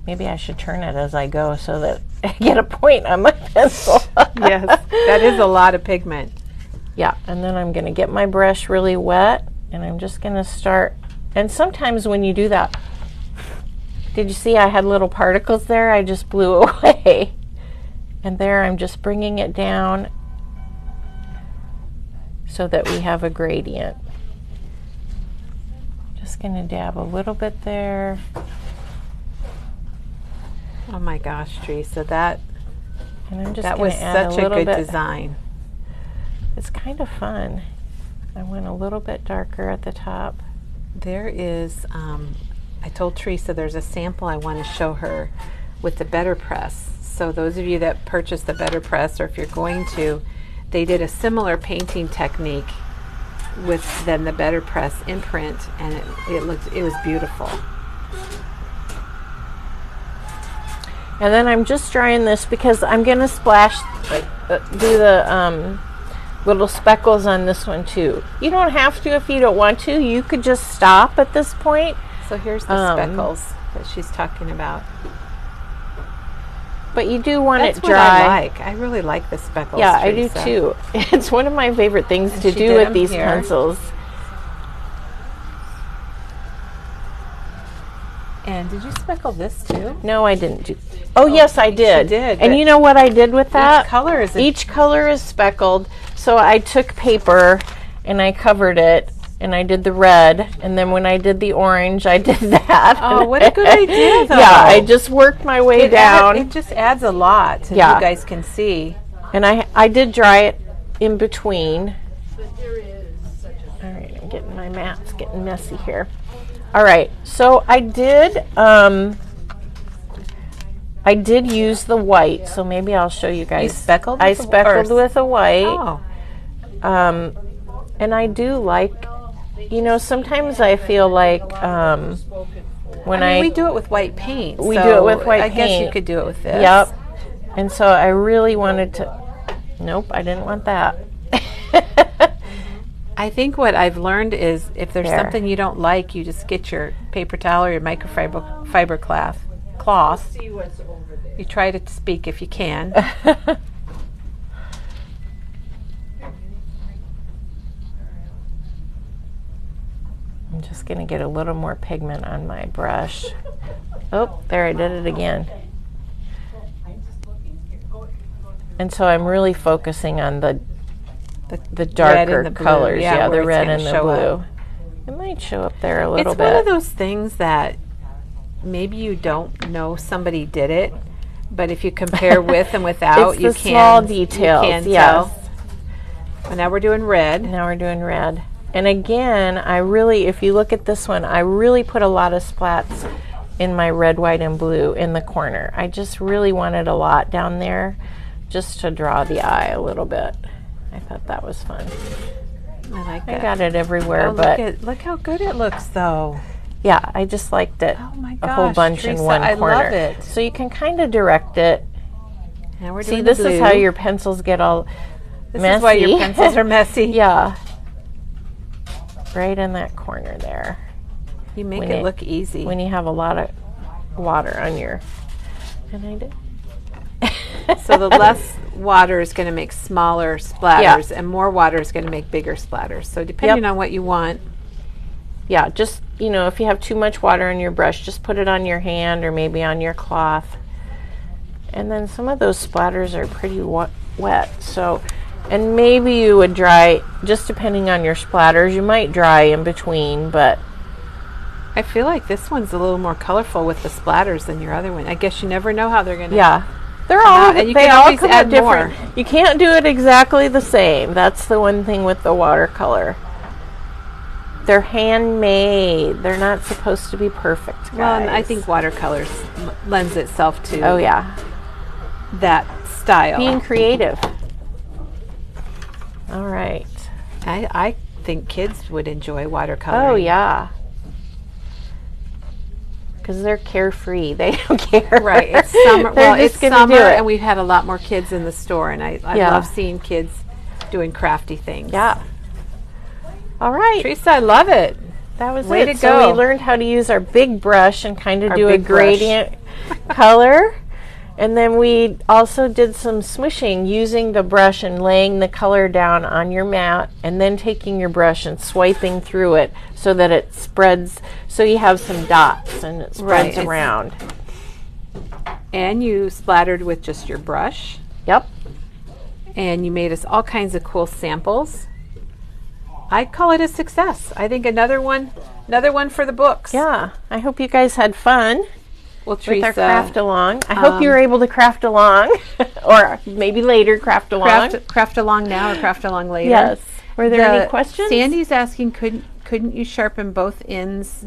Maybe I should turn it as I go so that I get a point on my pencil. Yes, that is a lot of pigment. Yeah, and then I'm going to get my brush really wet, and I'm just going to start. And sometimes when you do that, Did you see I had little particles there? I just blew away. And there I'm just bringing it down so that we have a gradient. Just going to dab a little bit there. Oh my gosh, Teresa, that was add such a good design. It's kind of fun. I went a little bit darker at the top. There is, I told Teresa there's a sample I want to show her with the Better Press. So those of you that purchased the Better Press, or if you're going to, they did a similar painting technique with then the Better Press imprint, and it was beautiful. And then I'm just drying this because I'm going to splash, do the little speckles on this one too. You don't have to if you don't want to. You could just stop at this point. So here's the speckles that she's talking about. But you do want That's it dry. What I like. I really like the speckles. Yeah, Teresa. I do too. It's one of my favorite things to do with these pencils. And did you speckle this too? No, I didn't do. Oh, yes, I did. She did. And you know what I did with that? Each color is speckled. So I took paper and I covered it, and I did the red, and then when I did the orange, I did that. Oh, what a good idea, though. Yeah, I just worked my way down. It just adds a lot, as you guys can see. And I did dry it in between. All right, I'm getting my mats getting messy here. All right, so I did use the white, so maybe I'll show you guys. You speckled? I speckled with a white. Oh. And I do like, sometimes I feel like when we do it with white paint. We do it with white paint. I guess you could do it with this. Yep. And so I really wanted to. Nope, I didn't want that. I think what I've learned is if there's something you don't like, you just get your paper towel or your microfiber cloth. You try to speak if you can. I'm just going to get a little more pigment on my brush. Oh, there, I did it again. And so I'm really focusing on the darker colors. Yeah, the red and the blue. It might show up there a little bit. It's one of those things that maybe you don't know somebody did it, but if you compare with and without, it's the small details. You can tell. And now we're doing red. And again, if you look at this one, I really put a lot of splats in my red, white, and blue in the corner. I just really wanted a lot down there just to draw the eye a little bit. I thought that was fun. I like that. I got it everywhere, but look how good it looks, though. Yeah, I just liked it. Oh my gosh, a whole bunch Teresa, in one corner. I love it. So you can kind of direct it. Now we're doing this is how your pencils get all messy. This is why your pencils are messy. Yeah. Right in that corner there. You make it look easy. When you have a lot of water on your... And I did. So the less water is going to make smaller splatters, and more water is going to make bigger splatters. So depending on what you want. Yeah, just, if you have too much water in your brush, just put it on your hand or maybe on your cloth. And then some of those splatters are pretty wet. So, and maybe you would dry, just depending on your splatters, you might dry in between, but... I feel like this one's a little more colorful with the splatters than your other one. I guess you never know how they're going to... Yeah. They all come out different. More. You can't do it exactly the same. That's the one thing with the watercolor. They're handmade. They're not supposed to be perfect, guys. Well, and I think watercolors lends itself to that style. Being creative. All right. I think kids would enjoy watercoloring. Oh, yeah. Because they're carefree. They don't care. Right. It's summer. Well, it's summer, and we've had a lot more kids in the store, and I love seeing kids doing crafty things. Yeah. All right. Teresa, I love it. That was Way it. to go. So we learned how to use our big brush and kind of do a gradient color. And then we also did some smooshing using the brush and laying the color down on your mat and then taking your brush and swiping through it so that it spreads, so you have some dots and it spreads around. And you splattered with just your brush. Yep. And you made us all kinds of cool samples. I call it a success. I think another one for the books. Yeah. I hope you guys had fun. Well, Teresa, with our craft along. I hope you were able to craft along, or maybe later craft along. Craft along now or craft along later. Yes. Were there any questions? Sandy's asking, couldn't you sharpen both ends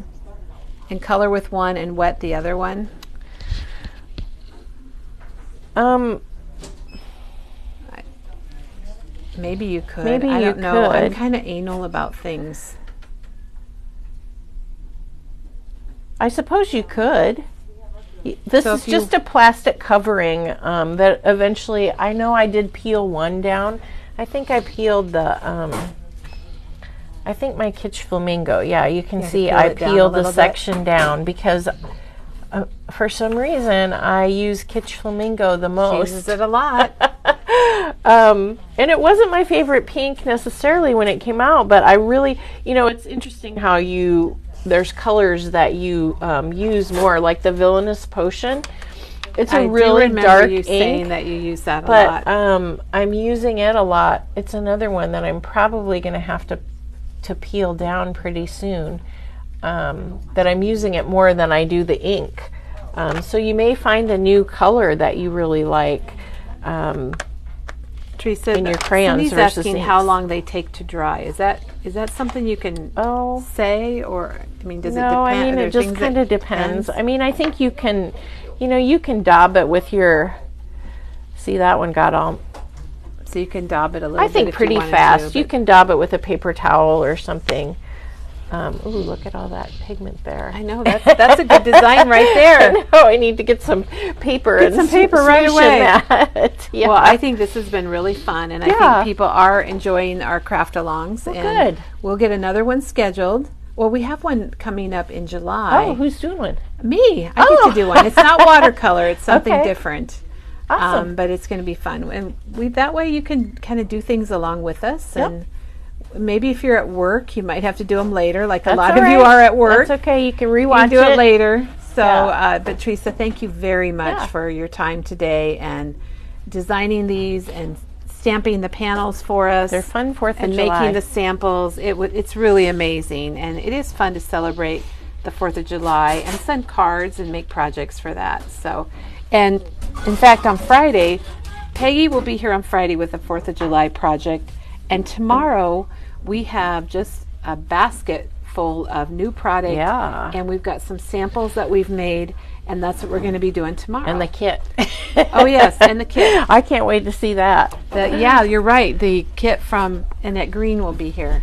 and color with one and wet the other one? Maybe you could. Maybe I don't know. could. I'm kind of anal about things. I suppose you could. This So is if you- just a plastic covering that eventually, I know I did peel one down. I think I peeled the, I think my Kitsch Flamingo. Yeah, you can see peel I it down a peeled the little bit. section down because for some reason I use Kitsch Flamingo the She most. uses it a lot. And it wasn't my favorite pink necessarily when it came out, but I really, it's interesting how there's colors that you use more, like the Villainous Potion. It's a really dark you ink, saying that you use that a but lot. I'm using it a lot. It's another one that I'm probably going to have to peel down pretty soon. That I'm using it more than I do the ink. So you may find a new color that you really like. Teresa, in your crayons Cindy's versus asking inks. how long they take to dry. Is that something you can say, or does it depend? No, I mean, Are there it just things kind that of depends. I mean, I think you can, you can daub it with your, see that one got all, So you can daub it a little bit. I think if you pretty wanted fast. to, You but- can daub it with a paper towel or something. Ooh, look at all that pigment there. I know, that's a good design right there. No, I need to get some paper Get some paper right smoosh away. in that. Yeah. Well, I think this has been really fun, and I think people are enjoying our craft alongs. Well, and good. We'll get another one scheduled. Well, we have one coming up in July. Oh, who's doing one? Me. I get to do one. It's not watercolor. It's something Okay. different. Awesome. But it's going to be fun, and that way you can kind of do things along with us. Yep. And maybe if you're at work, you might have to do them later, like a That's lot all of you right. are at work. That's okay. You can You rewatch can do it later. So, Yeah. but Teresa, thank you very much Yeah. for your time today and designing these and stamping the panels for us. They're fun 4th of and July. making the samples. It's really amazing, and it is fun to celebrate the 4th of July and send cards and make projects for that. So, and in fact, on Friday, Peggy will be here on Friday with the 4th of July project, and tomorrow we have just a basket full of new product. Yeah. And we've got some samples that we've made, and that's what we're going to be doing tomorrow. And the kit. Oh yes, and the kit. I can't wait to see that. Yeah, you're right. The kit from Annette Green will be here,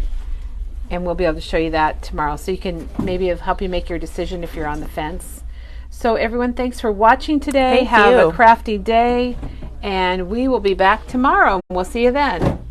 and we'll be able to show you that tomorrow, so you can maybe help you make your decision if you're on the fence. So everyone, thanks for watching today. Thank Have you. a crafty day, and we will be back tomorrow. We'll see you then.